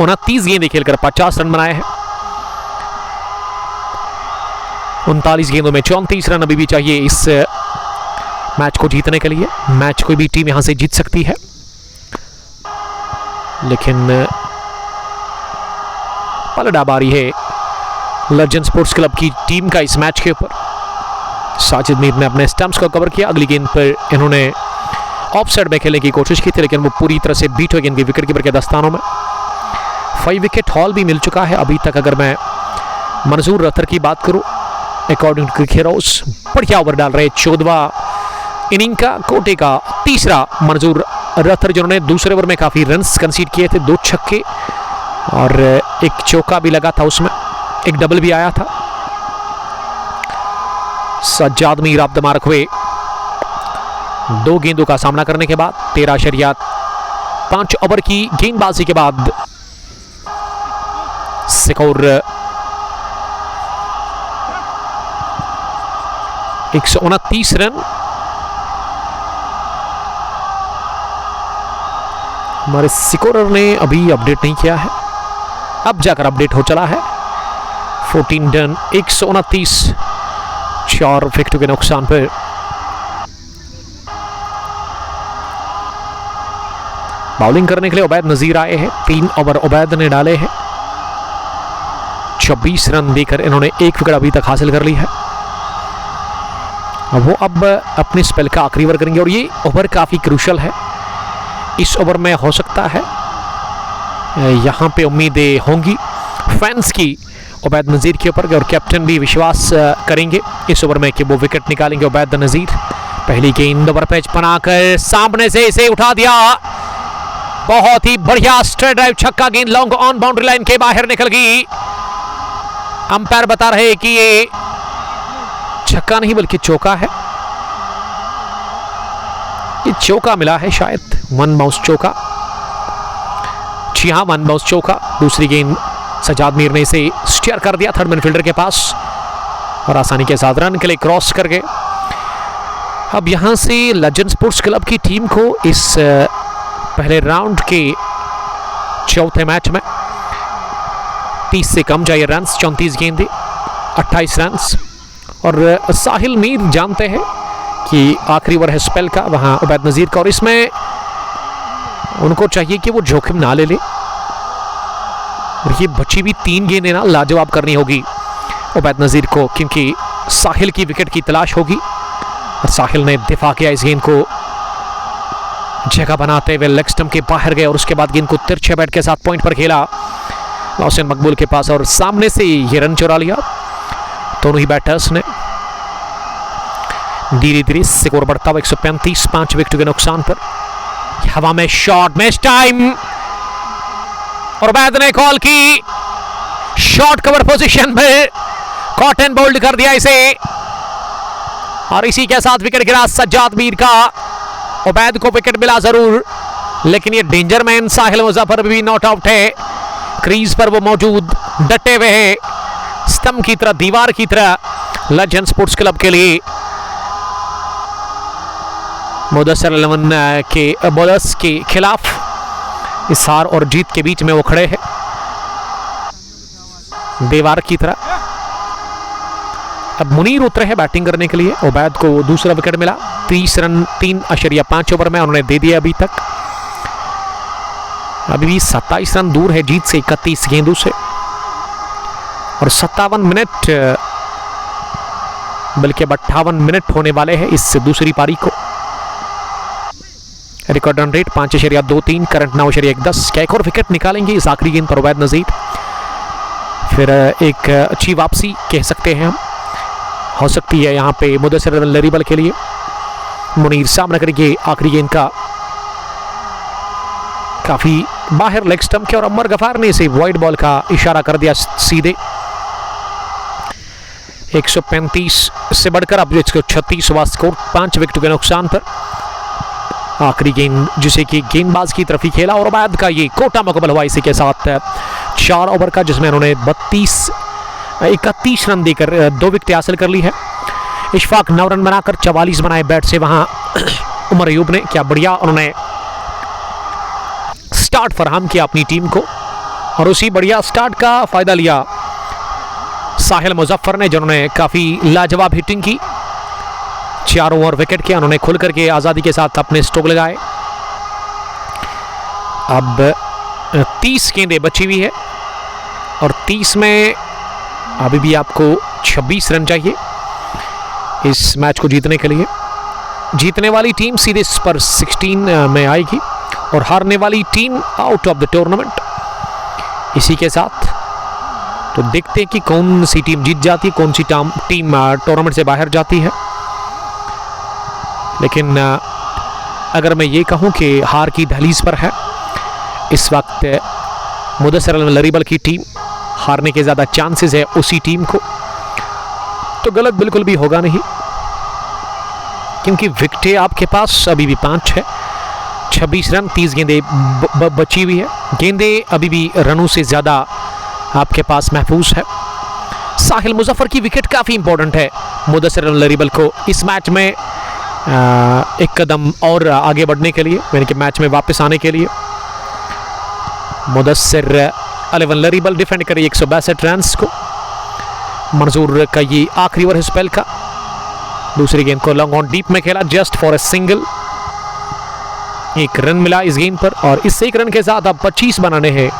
29 गेंदें खेलकर 50 रन बनाए हैं। 39 गेंदों में 34 रन अभी भी चाहिए इस मैच को जीतने के लिए। मैच कोई भी टीम यहां से जीत सकती है, लेकिन पलड़ा बारी है लेजेंड स्पोर्ट्स क्लब की टीम का इस मैच के ऊपर। साजिद मीर ने अपने स्टंप्स को कवर किया। अगली गेंद पर इन्होंने ऑफ साइड में खेलने की कोशिश की थी, लेकिन वो पूरी तरह से बीट हो गई इनकी विकेट कीपर के दस्तानों में। 5 विकेट हॉल भी मिल चुका है अभी तक। अगर मैं मंजूर रथर की बात करूं, अकॉर्डिंग टू खेरोस बढ़िया ओवर डाल रहे। 14वां इनिंग का कोटे का तीसरा मंजूर रथर, जिन्होंने दूसरे ओवर में काफी रन्स कंसीड किए थे, 2 छक्के और एक चौका भी लगा था, उसमें एक डबल भी आया था। Sajjad Mir of the mark हुए 2 गेंदों का सामना करने के बाद। 13.5 ओवर की गेंदबाजी के बाद स्कोर 129 रन। हमारे स्कोरर ने अभी अपडेट नहीं किया है, अब जाकर अपडेट हो चला है। 14 रन 129, 4 विकेटों के नुकसान पर। बॉलिंग करने के लिए उबैद नजीर आए हैं। 3 ओवर उबैद ने डाले हैं। 26 रन देकर इन्होंने 1 विकेट अभी तक हासिल कर ली है। वो अब अपने स्पेल का आखिरी ओवर करेंगे और ये ओवर काफ़ी क्रूशल है। इस ओवर में हो सकता है यहाँ पे उम्मीदें होंगी फैंस की उबैद नज़ीर के ऊपर, और कैप्टन भी विश्वास करेंगे इस ओवर में कि वो विकेट निकालेंगे उबैद नज़ीर। पहली गेंद ओवर पेच बनाकर सामने से इसे उठा दिया, बहुत ही बढ़िया स्ट्रेट ड्राइव छक्का। गेंद लॉन्ग ऑन बाउंड्री लाइन के बाहर निकल गई। अंपायर बता रहे कि ये छक्का नहीं बल्कि चौका है, ये चौका मिला है शायद, वन बाउंस चौका। जी हाँ, वन बाउंस चौका। दूसरी गेंद सजाद मीर ने इसे स्टीयर कर दिया थर्ड मिडफील्डर के पास और आसानी के साथ रन के लिए क्रॉस कर गए। अब यहां से लेजेंड स्पोर्ट्स क्लब की टीम को इस पहले राउंड के चौथे मैच में 30 से कम चाहिए रन, 34 गेंदें 28 रन। और साहिल मीर जानते हैं कि आखिरी ओवर है स्पेल का वहां उबैद नज़ीर का, और इसमें उनको चाहिए कि वो जोखिम ना ले ले और ये बची भी 3 गेंदें ना लाजवाब करनी होगी उबैद नज़ीर को, क्योंकि साहिल की विकेट की तलाश होगी। और साहिल ने दिफा किया इस गेंद को, जगह बनाते हुए लेग स्टंप के बाहर गए और उसके बाद गेंद को तिरछे बैट के साथ पॉइंट पर खेला मोहसिन मकबूल के पास और सामने से ये रन चुरा लिया दोनों ही बैटर्स ने। धीरे धीरे स्कोर बढ़ता हुआ 135, 5 विकेट के नुकसान पर। हवा में शॉट, मिस टाइम और उबैद ने कॉल की, शॉट कवर पोजीशन में कॉट एंड बोल्ड कर दिया इसे और इसी के साथ विकेट गिरा सज्जाद मीर का। उबैद को विकेट मिला जरूर, लेकिन ये डेंजर मैन साहिल मुजफ्फर भी नॉट आउट है। क्रीज पर वो मौजूद डटे हुए हैं, स्तंभ की तरह, दीवार की तरह लेजेंड स्पोर्ट्स क्लब के लिए। मुदस्सिर 11 के बॉलर्स के खिलाफ इस हार और जीत के बीच में वो खड़े हैं दीवार की तरह। अब मुनीर उतरे हैं बैटिंग करने के लिए। उबैद को दूसरा विकेट मिला, 30 रन 3.5 ओवर में उन्होंने दे दिया अभी तक। अभी भी 27 रन दूर है जीत से 31 गेंदों से और 57 मिनट बल्कि 58 मिनट होने वाले हैं इस दूसरी पारी को। Record run rate 5.23, current 9.10। क्या एक और विकेट निकालेंगे इस आखिरी गेंद पर उबैद नज़ीर? फिर एक अच्छी वापसी कह सकते हैं हम, हो सकती है यहाँ पे मुदस्सिर लरीबल के लिए। मुनीर सामने करेंगे आखिरी गेंद का, काफी बाहर लेग स्टंप के और अमर गफार ने इसे वाइड बॉल का इशारा कर दिया सीधे। 135 से बढ़कर अब 136 स्कोर, 5 विकेट के नुकसान पर। आखिरी गेंद जिसे कि गेंदबाज की तरफ ही खेला और उबैद का ये कोटा मुकम्मल हुआ इसी के साथ 4 ओवर का, जिसमें उन्होंने 31 रन देकर 2 विकेट हासिल कर ली है। इशफाक 9 रन बनाकर 44 बनाए बैट से वहां उमर अयूब ने। क्या बढ़िया उन्होंने स्टार्ट फराहम किया अपनी टीम को और उसी बढ़िया स्टार्ट का फायदा लिया साहिल मुजफ्फर ने, जिन्होंने काफी लाजवाब हिटिंग की। 4 ओवर विकेट किया उन्होंने, खुल करके आजादी के साथ अपने स्ट्रोक लगाए। अब 30 गेंदें बची हुई है और 30 में अभी भी आपको 26 रन चाहिए इस मैच को जीतने के लिए। जीतने वाली टीम सीधे पर 16 में आएगी और हारने वाली team out of the tournament. इसी के साथ तो देखते हैं कि कौन सी टीम जीत जाती है, कौन सी टीम टूर्नामेंट से बाहर जाती है। लेकिन अगर मैं ये कहूं कि हार की दहलीज पर है इस वक्त मुदस्सिर लरीबल की टीम, हारने के ज़्यादा चांसेस है उसी टीम को, तो गलत बिल्कुल भी होगा नहीं, क्योंकि विकेटें आपके पास अभी भी 5 है, 26 रन, 30 गेंदें बची हुई है। गेंदें अभी भी रनों से ज़्यादा आपके पास महफूज है। साहिल मुजफ्फर की विकेट काफ़ी इंपॉर्टेंट है मुदस्सिर लरीबल को इस मैच में एक कदम और आगे बढ़ने के लिए, यानी कि मैच में वापस आने के लिए। मुदस्सिर लरीबल डिफेंड करे 162 रन को। मंजूर का ये आखिरी ओवर है स्पेल का। दूसरी गेंद को लॉन्ग ऑन डीप में खेला, just for a single. 1 run मिला इस गेंद पर और इस 1 रन के साथ अब 25 बनाने हैं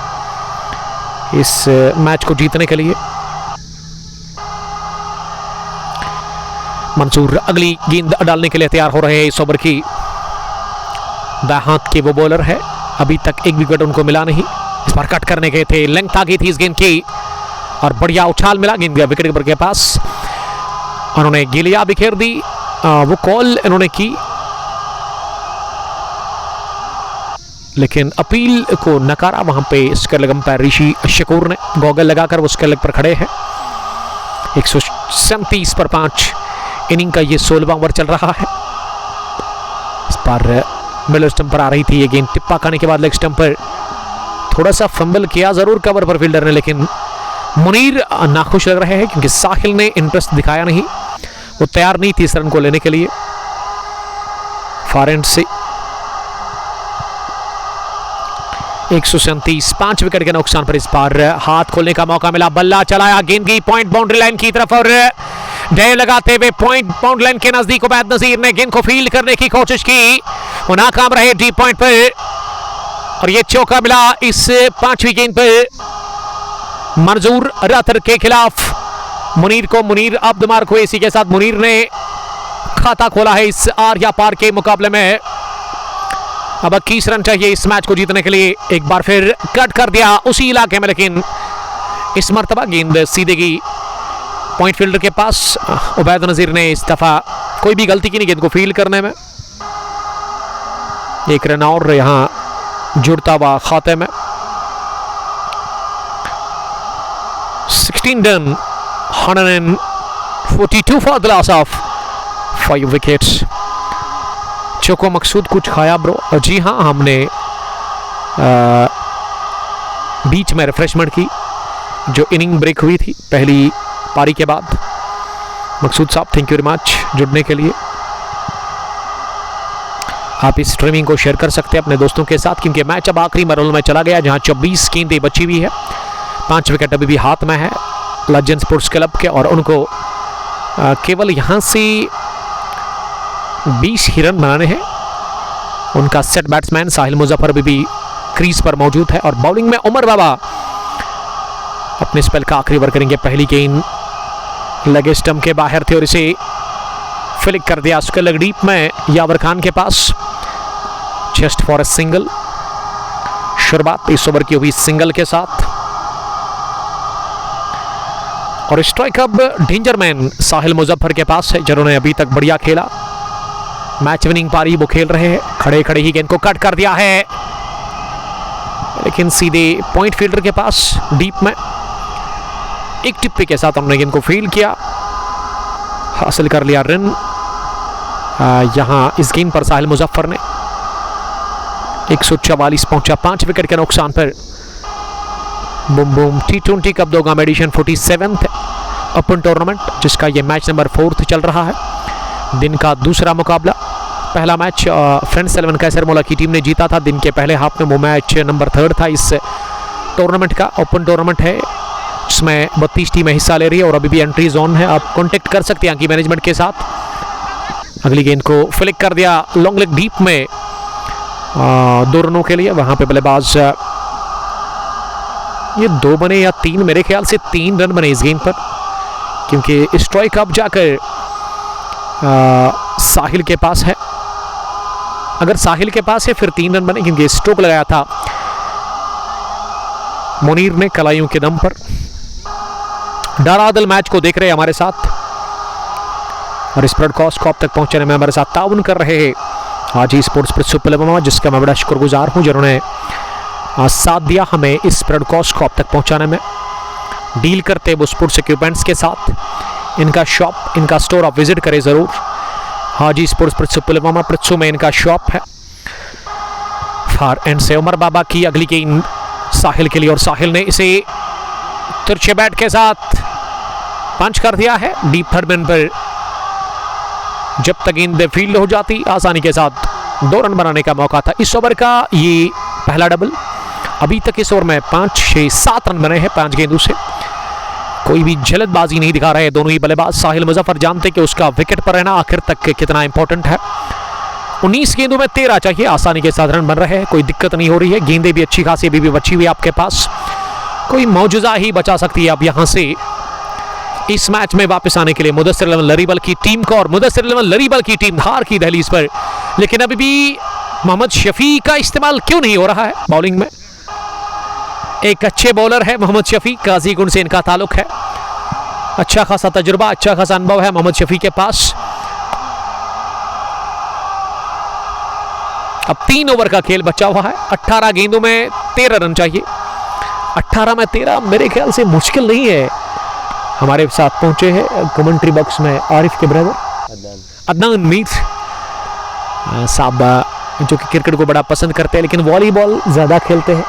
इस मैच को जीतने के लिए। मंसूर अगली गेंद डालने के लिए तैयार हो रहे हैं इस ओवर की। दाएं हाथ के वो बॉलर है, अभी तक एक विकेट उनको मिला नहीं। इस बार कट करने गए थे, लेंथ आ गई थी इस गेंद की और बढ़िया उछाल मिला गेंद विकेट कीपर के पास। उन्होंने गिलिया बिखेर दी, वो कॉल इन्होंने की, लेकिन अपील को नकारा वहां पे स्क्वायर लेग अंपायर ऋषि शकूर ने। गॉगल लगाकर वो स्क्वायर लेग पर खड़े हैं। 137 पर 5 इनिंग का ये 16वां ओवर चल रहा है। इस पर मिडल स्टंप पर आ रही थी ये गेंद, टिप्पा खाने के बाद लेग स्टंप पर थोड़ा सा फंबल किया जरूर कवर पर फील्डर ने, लेकिन मुनीर नाखुश लग रहे हैं क्योंकि साहिल ने इंटरेस्ट दिखाया नहीं, वो तैयार नहीं थी इस रन को लेने के लिए। फार एंड से 137, 5 विकेट के नुकसान पर इस बार हाथ खोलने का मौका मिला। बल्ला चलाया, गेंद की पॉइंट बाउंड्री लाइन की तरफ और ढेर लगाते हुए पॉइंट बाउंड्री लाइन के नजदीक उबैद नजीर ने गेंद को फील्ड करने की कोशिश की, वो नाकाम रहे डीप पॉइंट पर और ये चौका मिला इस 5वीं गेंद पर मंजूर रातर के खिलाफ मुनीर को। मुनीर अब मार्क हुए, इसी के साथ मुनीर ने खाता खोला है इस आर या पार के मुकाबले में। अब 21 रन चाहिए इस मैच को जीतने के लिए। एक बार फिर कट कर दिया उसी इलाके में, लेकिन इस मर्तबा गेंद सीधे की पॉइंट फील्डर के पास। उबैद नजीर ने इस दफा कोई भी गलती की नहीं गेंद को फील्ड करने में। एक रन और यहां जुड़ता हुआ खाते में। 16 run, 142 for the loss of 5 wickets. चोको मकसूद कुछ खाया ब्रो? जी हाँ, हमने बीच में रिफ्रेशमेंट की जो इनिंग ब्रेक हुई थी पहली पारी के बाद। मकसूद साहब थैंक यू वेरी मच जुड़ने के लिए। आप इस स्ट्रीमिंग को शेयर कर सकते हैं अपने दोस्तों के साथ, क्योंकि मैच अब आखिरी मरहल में चला गया जहां 24 गेंदें बची हुई है, 5 विकेट अभी भी हाथ में है लेजेंड स्पोर्ट्स क्लब के, और उनको केवल यहां से 20 ही रन बनाने हैं। उनका सेट बैट्समैन साहिल मुजफ्फर भी क्रीज पर मौजूद है और बॉलिंग में उमर बाबा अपने स्पेल का आखिरी ओवर करेंगे। पहली गेंद लगे स्टंप के बाहर थे और इसे फ्लिक कर दिया उसके लेग डीप में यावर खान के पास, जस्ट फॉर ए सिंगल। शुरुआत इस ओवर की हुई सिंगल के साथ और स्ट्राइक अब डेंजर मैन साहिल मुजफ्फर के पास है, जिन्होंने अभी तक बढ़िया खेला, मैच विनिंग पारी वो खेल रहे हैं। खड़े खड़े ही गेंद को कट कर दिया है, लेकिन सीधे पॉइंट फील्डर के पास डीप में एक टिप्पे के साथ हमने गेंद को फील्ड किया, हासिल कर लिया रन। यहां इस गेंद पर साहिल मुजफ्फर ने 144 पहुंचा 5 विकेट के नुकसान पर। Boom boom T20 cup Dogam edition 47th open tournament, जिसका यह मैच नंबर 4 चल रहा है। दिन का दूसरा मुकाबला, पहला मैच फ्रेंड्स 11 कैसरमौला की टीम ने जीता था दिन के पहले हाफ में। वो मैच नंबर 3 था इस टूर्नामेंट का। ओपन टूर्नामेंट है जिसमें 32 टीमें हिस्सा ले रही है और अभी भी एंट्री जोन है। आप कांटेक्ट कर सकते हैं कि मैनेजमेंट के साथ। अगली गेंद को फ्लिक कर दिया लॉन्ग लेग डीप में 2 रनों के लिए। वहां पे बल्लेबाज ये 2 बने या 3, मेरे ख्याल से 3 रन बने इस गेंद पर, क्योंकि स्ट्राइक अब जाकर साहिल के पास है। अगर साहिल के पास है फिर 3 रन बने, क्योंकि स्ट्रोक लगाया था मुनीर ने कलाइयों के दम पर। डारादल मैच को देख रहे हैं हमारे साथ और इस ब्रॉडकास्ट को आप तक पहुंचाने में हमारे साथ ताउन कर रहे हैं हाजी स्पोर्ट्स प्रिंसिपल, जिसका मैं बड़ा शुक्रगुजार हूं, जिन्होंने साथ दिया हमें इस ब्रॉडकास्ट को आप तक पहुंचाने में। डील करते वो स्पोर्ट्स इक्विपमेंट्स के साथ। इनका शॉप, इनका स्टोर आप विजिट करें ज़रूर। हाजी स्पोर्ट्स प्रिंसिपल पृथ्सू में इनका शॉप है। फार एंड से उमर बाबा की अगली गेंद साहिल के लिए और साहिल ने इसे तिरछे बैट के साथ पंच कर दिया है डीप थर्ड मैन पर। जब तक गेंद फील्ड हो जाती आसानी के साथ 2 रन बनाने का मौका था। इस ओवर का ये पहला डबल। अभी तक इस ओवर में 5, 6, 7 रन बने हैं 5 गेंदों से। कोई भी जल्दबाजी नहीं दिखा रहे दोनों ही बल्लेबाज। साहिल मुजफ्फर जानते कि उसका विकेट पर रहना आखिर तक कितना इंपॉर्टेंट है। 19 गेंदों में 13 चाहिए, आसानी के साथ रन बन रहे हैं, कोई दिक्कत नहीं हो रही है। गेंदें भी अच्छी खासी अभी भी बची हुई आपके पास, कोई मौजूदा ही बचा सकती है अब यहां से इस मैच में वापस आने के लिए मुदस्सिर इलेवन लरीबल की टीम को। और मुदस्सिर इलेवन लरीबल की टीम हार की दहलीज पर, लेकिन अभी भी मोहम्मद शफी का इस्तेमाल क्यों नहीं हो रहा है बॉलिंग में। एक अच्छे बॉलर है मोहम्मद शफी, काजीगुंड से इनका ताल्लुक है। अच्छा खासा तजुर्बा, अच्छा खासा अनुभव है मोहम्मद शफी के पास। अब 3 ओवर का खेल बचा हुआ है। 18 गेंदों में 13 रन चाहिए। 18 में 13 मेरे ख्याल से मुश्किल नहीं है। हमारे साथ पहुंचे हैं कमेंट्री बॉक्स में आरिफ के ब्रदर। अदनान मीर साहब जो कि क्रिकेट को बड़ा पसंद करते हैं लेकिन वॉलीबॉल ज़्यादा खेलते हैं,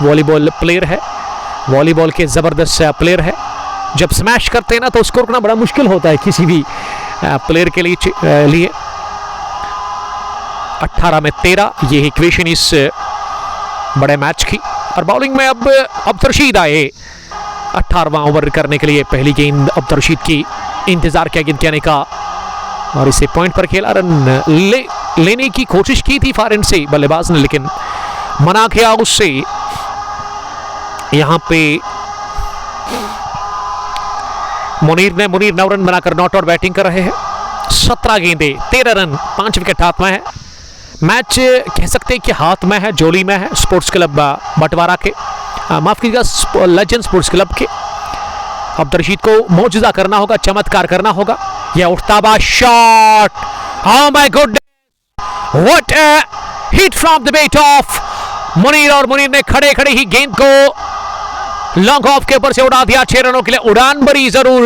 वॉलीबॉल प्लेयर है, वॉलीबॉल के ज़बरदस्त प्लेयर है। जब स्मैश करते हैं ना तो उसको रुकना बड़ा मुश्किल होता है किसी भी प्लेयर के लिए। 18 में 13 ये इक्वेशन इस बड़े मैच की। और बॉलिंग में अब अब्दुल रशीद आए 18वां ओवर करने के लिए। पहली गेंद अब्दुल रशीद की, इंतजार किया गेंद के आने का और इसे पॉइंट पर खेला। रन लेने की कोशिश की थी फार एंड से बल्लेबाज ने लेकिन मना किया उससे। यहां पे मुनीर 9 रन बनाकर नॉट आउट बैटिंग कर रहे हैं। 17 गेंदे 13 रन 5 विकेट हाथ में है। मैच कह सकते हैं कि हाथ में है, जोली में है स्पोर्ट्स क्लब बटवारा के, माफ कीजिएगा लेजेंड स्पोर्ट्स क्लब के। अब्दुल रशीद को मौजूदा करना होगा, चमत्कार करना होगा। यह उठता बा shot, oh my God, what a hit from the bat of Munir. और मुनीर ने खड़े खड़े ही गेंद को लॉन्ग ऑफ के ऊपर से उड़ा दिया। 6 रनों के लिए उड़ान भरी जरूर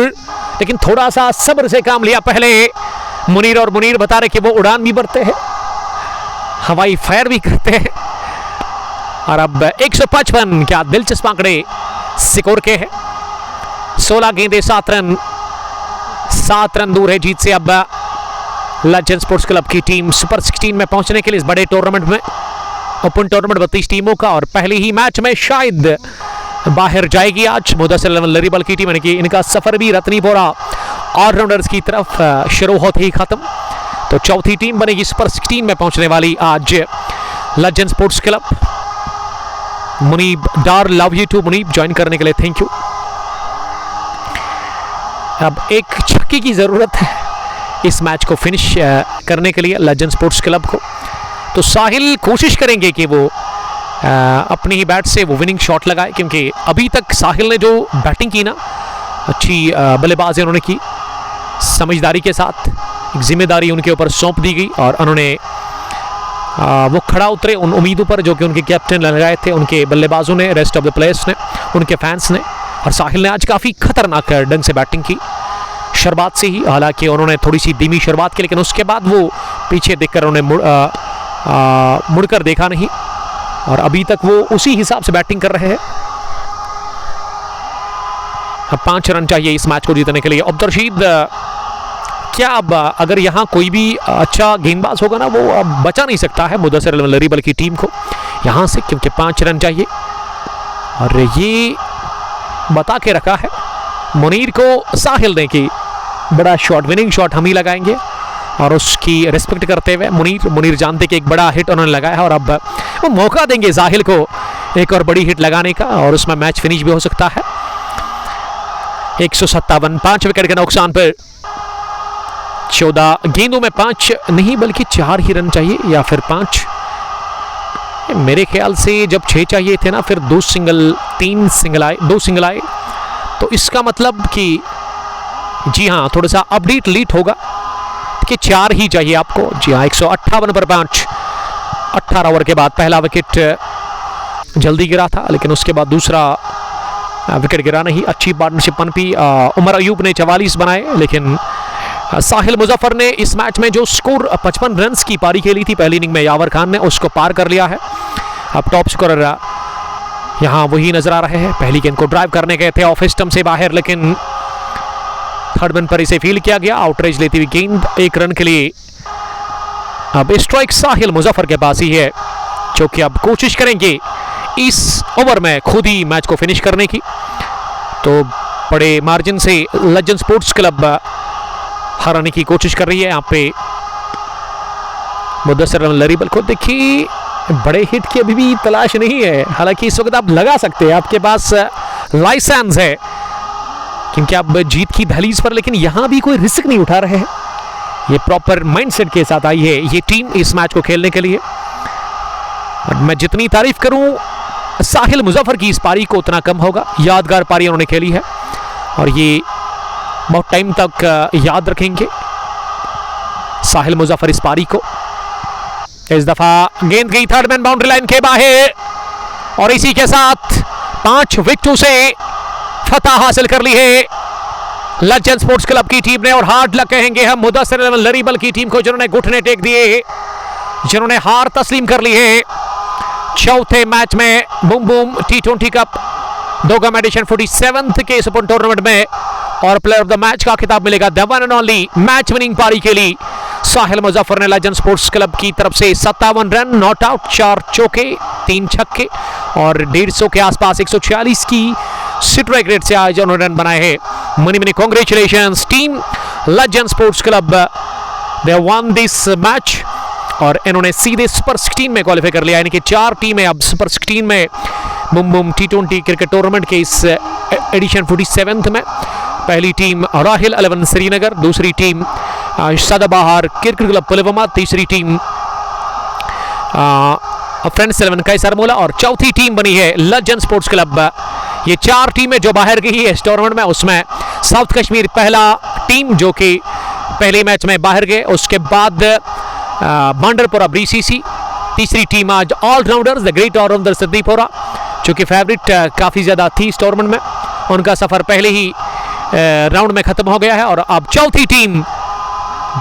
लेकिन थोड़ा सा सब्र से काम लिया पहले मुनीर। और मुनीर बता रहे कि वो उड़ान भी भरते हैं, हवाई फायर भी करते हैं। और अब 155 क्या दिलचस्प आंकड़े स्कोर के हैं। 16 गेंदे 7 रन दूर है जीत से। अब लेजेंड स्पोर्ट्स क्लब की टीम सुपर 16 में पहुंचने के लिए इस बड़े टूर्नामेंट में, ओपन टूर्नामेंट 32 टीमों का, और पहले ही मैच में शायद बाहर जाएगी आज मुदस्सिर लरीबल की टीम। यानी कि इनका सफर भी रत्नीपोरा ऑलराउंडर्स की तरफ शुरू होते ही खत्म। तो चौथी टीम बनेगी सुपर 16 में पहुंचने वाली आज legend sports club. Munib Dar, love you too Munib, join करने के लिए थैंक यू। अब एक छक्के की जरूरत है इस मैच को फिनिश करने के लिए लेजेंड स्पोर्ट्स क्लब को। तो साहिल कोशिश करेंगे कि वो अपनी ही बैट से वो विनिंग शॉट लगाए, क्योंकि अभी तक साहिल ने जो बैटिंग की ना, अच्छी बल्लेबाजी उन्होंने की, समझदारी के साथ एक जिम्मेदारी उनके ऊपर सौंप दी गई और उन्होंने वो खड़ा उतरे उन उम्मीदों पर जो कि उनके कैप्टन लगाए थे, उनके बल्लेबाजों ने, रेस्ट ऑफ द प्लेयर्स ने, उनके फैंस ने। और साहिल ने आज काफ़ी खतरनाक ढंग से बैटिंग की शुरुआत से ही। हालांकि उन्होंने थोड़ी सी धीमी शुरुआत की लेकिन उसके बाद वो पीछे देखकर उन्होंने मुड़कर देखा नहीं और अभी तक वो उसी हिसाब से बैटिंग कर रहे हैं। 5 रन चाहिए इस मैच को जीतने के लिए। अब्दुल रशीद क्या अब अगर यहाँ कोई भी अच्छा गेंदबाज होगा ना, वो अब बचा नहीं सकता है मुदस्सिर लरीबल की टीम को यहाँ से, क्योंकि 5 रन चाहिए। और ये बता के रखा है मुनीर को साहिल ने कि बड़ा शॉट, विनिंग शॉट हम ही लगाएंगे, और उसकी रिस्पेक्ट करते हुए मुनीर जानते कि एक बड़ा हिट उन्होंने लगाया है और अब वो मौका देंगे साहिल को एक और बड़ी हिट लगाने का और उसमें मैच फिनिश भी हो सकता है। 157, 5 विकेट के नुकसान पर 14 गेंदों में 5 नहीं बल्कि 4 ही रन चाहिए, या फिर 5, मेरे ख्याल से जब 6 चाहिए थे ना, फिर 2 सिंगल 3 सिंगल आए, 2 सिंगल आए, तो इसका मतलब कि जी हाँ थोड़ा सा अपडेट लेट होगा कि 4 ही चाहिए आपको। जी हाँ 158 पर 5, 18 ओवर के बाद पहला विकेट जल्दी गिरा था लेकिन उसके बाद दूसरा विकेट गिरा नहीं। अच्छी पार्टनरशिप पनपी, उमर अयूब ने 44 बनाए, लेकिन साहिल मुजफ्फर ने इस मैच में जो स्कोर 55 रन की पारी खेली थी पहली इनिंग में, यावर खान ने उसको पार कर लिया है। अब टॉप स्कोरर यहाँ वही नजर आ रहे हैं। पहली गेंद को ड्राइव करने गए थे ऑफ स्टंप से बाहर, लेकिन थर्ड मैन पर इसे फील किया गया। आउटरेज लेती हुई गेंद 1 रन के लिए। अब स्ट्राइक साहिल मुजफ्फर के पास ही है, जो कि अब कोशिश करेंगे इस ओवर में खुद ही मैच को फिनिश करने की। तो बड़े मार्जिन से लेजेंड स्पोर्ट्स क्लब हराने की कोशिश कर रही है यहाँ पे मुदस्सिर लरीबल को। देखिए बड़े हिट की अभी भी तलाश नहीं है, हालांकि इस वक्त आप लगा सकते हैं, आपके पास लाइसेंस है क्योंकि आप जीत की दहलीज पर, लेकिन यहां भी कोई रिस्क नहीं उठा रहे हैं। ये प्रॉपर माइंडसेट के साथ आई है ये टीम इस मैच को खेलने के लिए। और मैं जितनी तारीफ करूं साहिल मुजफ्फर की इस पारी को उतना कम होगा। यादगार पारी उन्होंने खेली है और ये बहुत टाइम तक याद रखेंगे साहिल मुजफ्फर इस पारी को। इस दफा गेंद गई थर्ड मैन बाउंड्री लाइन के बाहर और इसी के साथ 5 विकेटों से फतह हासिल कर ली है लजन स्पोर्ट्स क्लब की टीम ने, और हार्ड लक कहेंगे हम मुदस्सिर लरीबल की टीम को, जिन्होंने घुटने टेक दिए, जिन्होंने हार तस्लीम कर ली है चौथे मैच में boom boom T20 cup Dogam edition 47th के इस ओपन टूर्नामेंट में। और प्लेयर ऑफ द मैच का खिताब मिलेगा the one and only match winning पारी के लिए साहिल मुजफ्फर ने लजन स्पोर्ट्स क्लब की तरफ से 57 रन, नॉट आउट, 4 चौके, 3 छक्के और 150 के आसपास 146 की स्ट्राइक रेट से आज उन्होंने रन बनाए हैं। Many congratulations team Lajan sports club, they won this match और इन्होंने सीधे सुपर 16 में क्वालिफाई कर लिया, यानी कि 4 टीमें अब सुपर 16 में boom boom T20 cricket tournament के इस एडिशन 47th में। पहली टीम राहिल 11 श्रीनगर, दूसरी टीम सदाबहार क्रिकेट क्लब पुलवामा, तीसरी टीम फ्रेंड्स 11 कैसरमूला और चौथी टीम बनी है लजन स्पोर्ट्स क्लब। ये 4 टीमें जो बाहर गई है इस टूर्नामेंट में, उसमें साउथ कश्मीर पहला टीम जो कि पहले मैच में बाहर गए, उसके बाद बांडरपुरा BCC, तीसरी टीम आज ऑलराउंडर्स द ग्रेट ऑलराउंडर सिद्दीपुरा, जो कि फेवरेट काफ़ी ज़्यादा थी इस टूर्नामेंट में, उनका सफ़र पहले ही राउंड में ख़त्म हो गया है। और अब चौथी टीम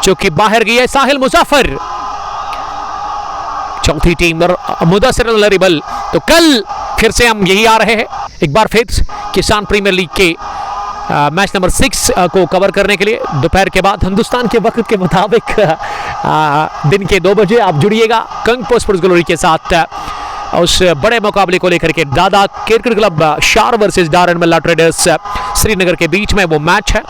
जो कि बाहर गई है साहिल मुजफ्फर, चौथी टीम और मुदस्सिर लरीबल। तो कल फिर से हम यही आ रहे हैं एक बार फिर किसान प्रीमियर लीग के मैच नंबर 6 को कवर करने के लिए। दोपहर के बाद हिंदुस्तान के वक्त के मुताबिक दिन के 2 बजे आप जुड़िएगा कंगपो स्पोर्ट्स ग्लोरी के साथ उस बड़े मुकाबले को लेकर के। दादा क्रिकेट क्लब शार वर्सेस डारन मिल्ला ट्रेडर्स श्रीनगर के बीच में वो मैच है,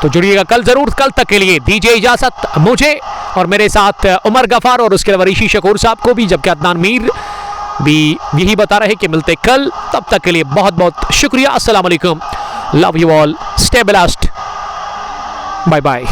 तो जुड़िएगा कल जरूर। कल तक के लिए दीजिए इजाजत मुझे और मेरे साथ उमर गफार और उसके अलावा ऋषि शकूर साहब को भी, जबकि अदनान मीर भी यही बता रहे कि मिलते कल। तब तक के लिए बहुत बहुत शुक्रिया। अस्सलाम वालेकुम, love you all, stay blessed, bye bye.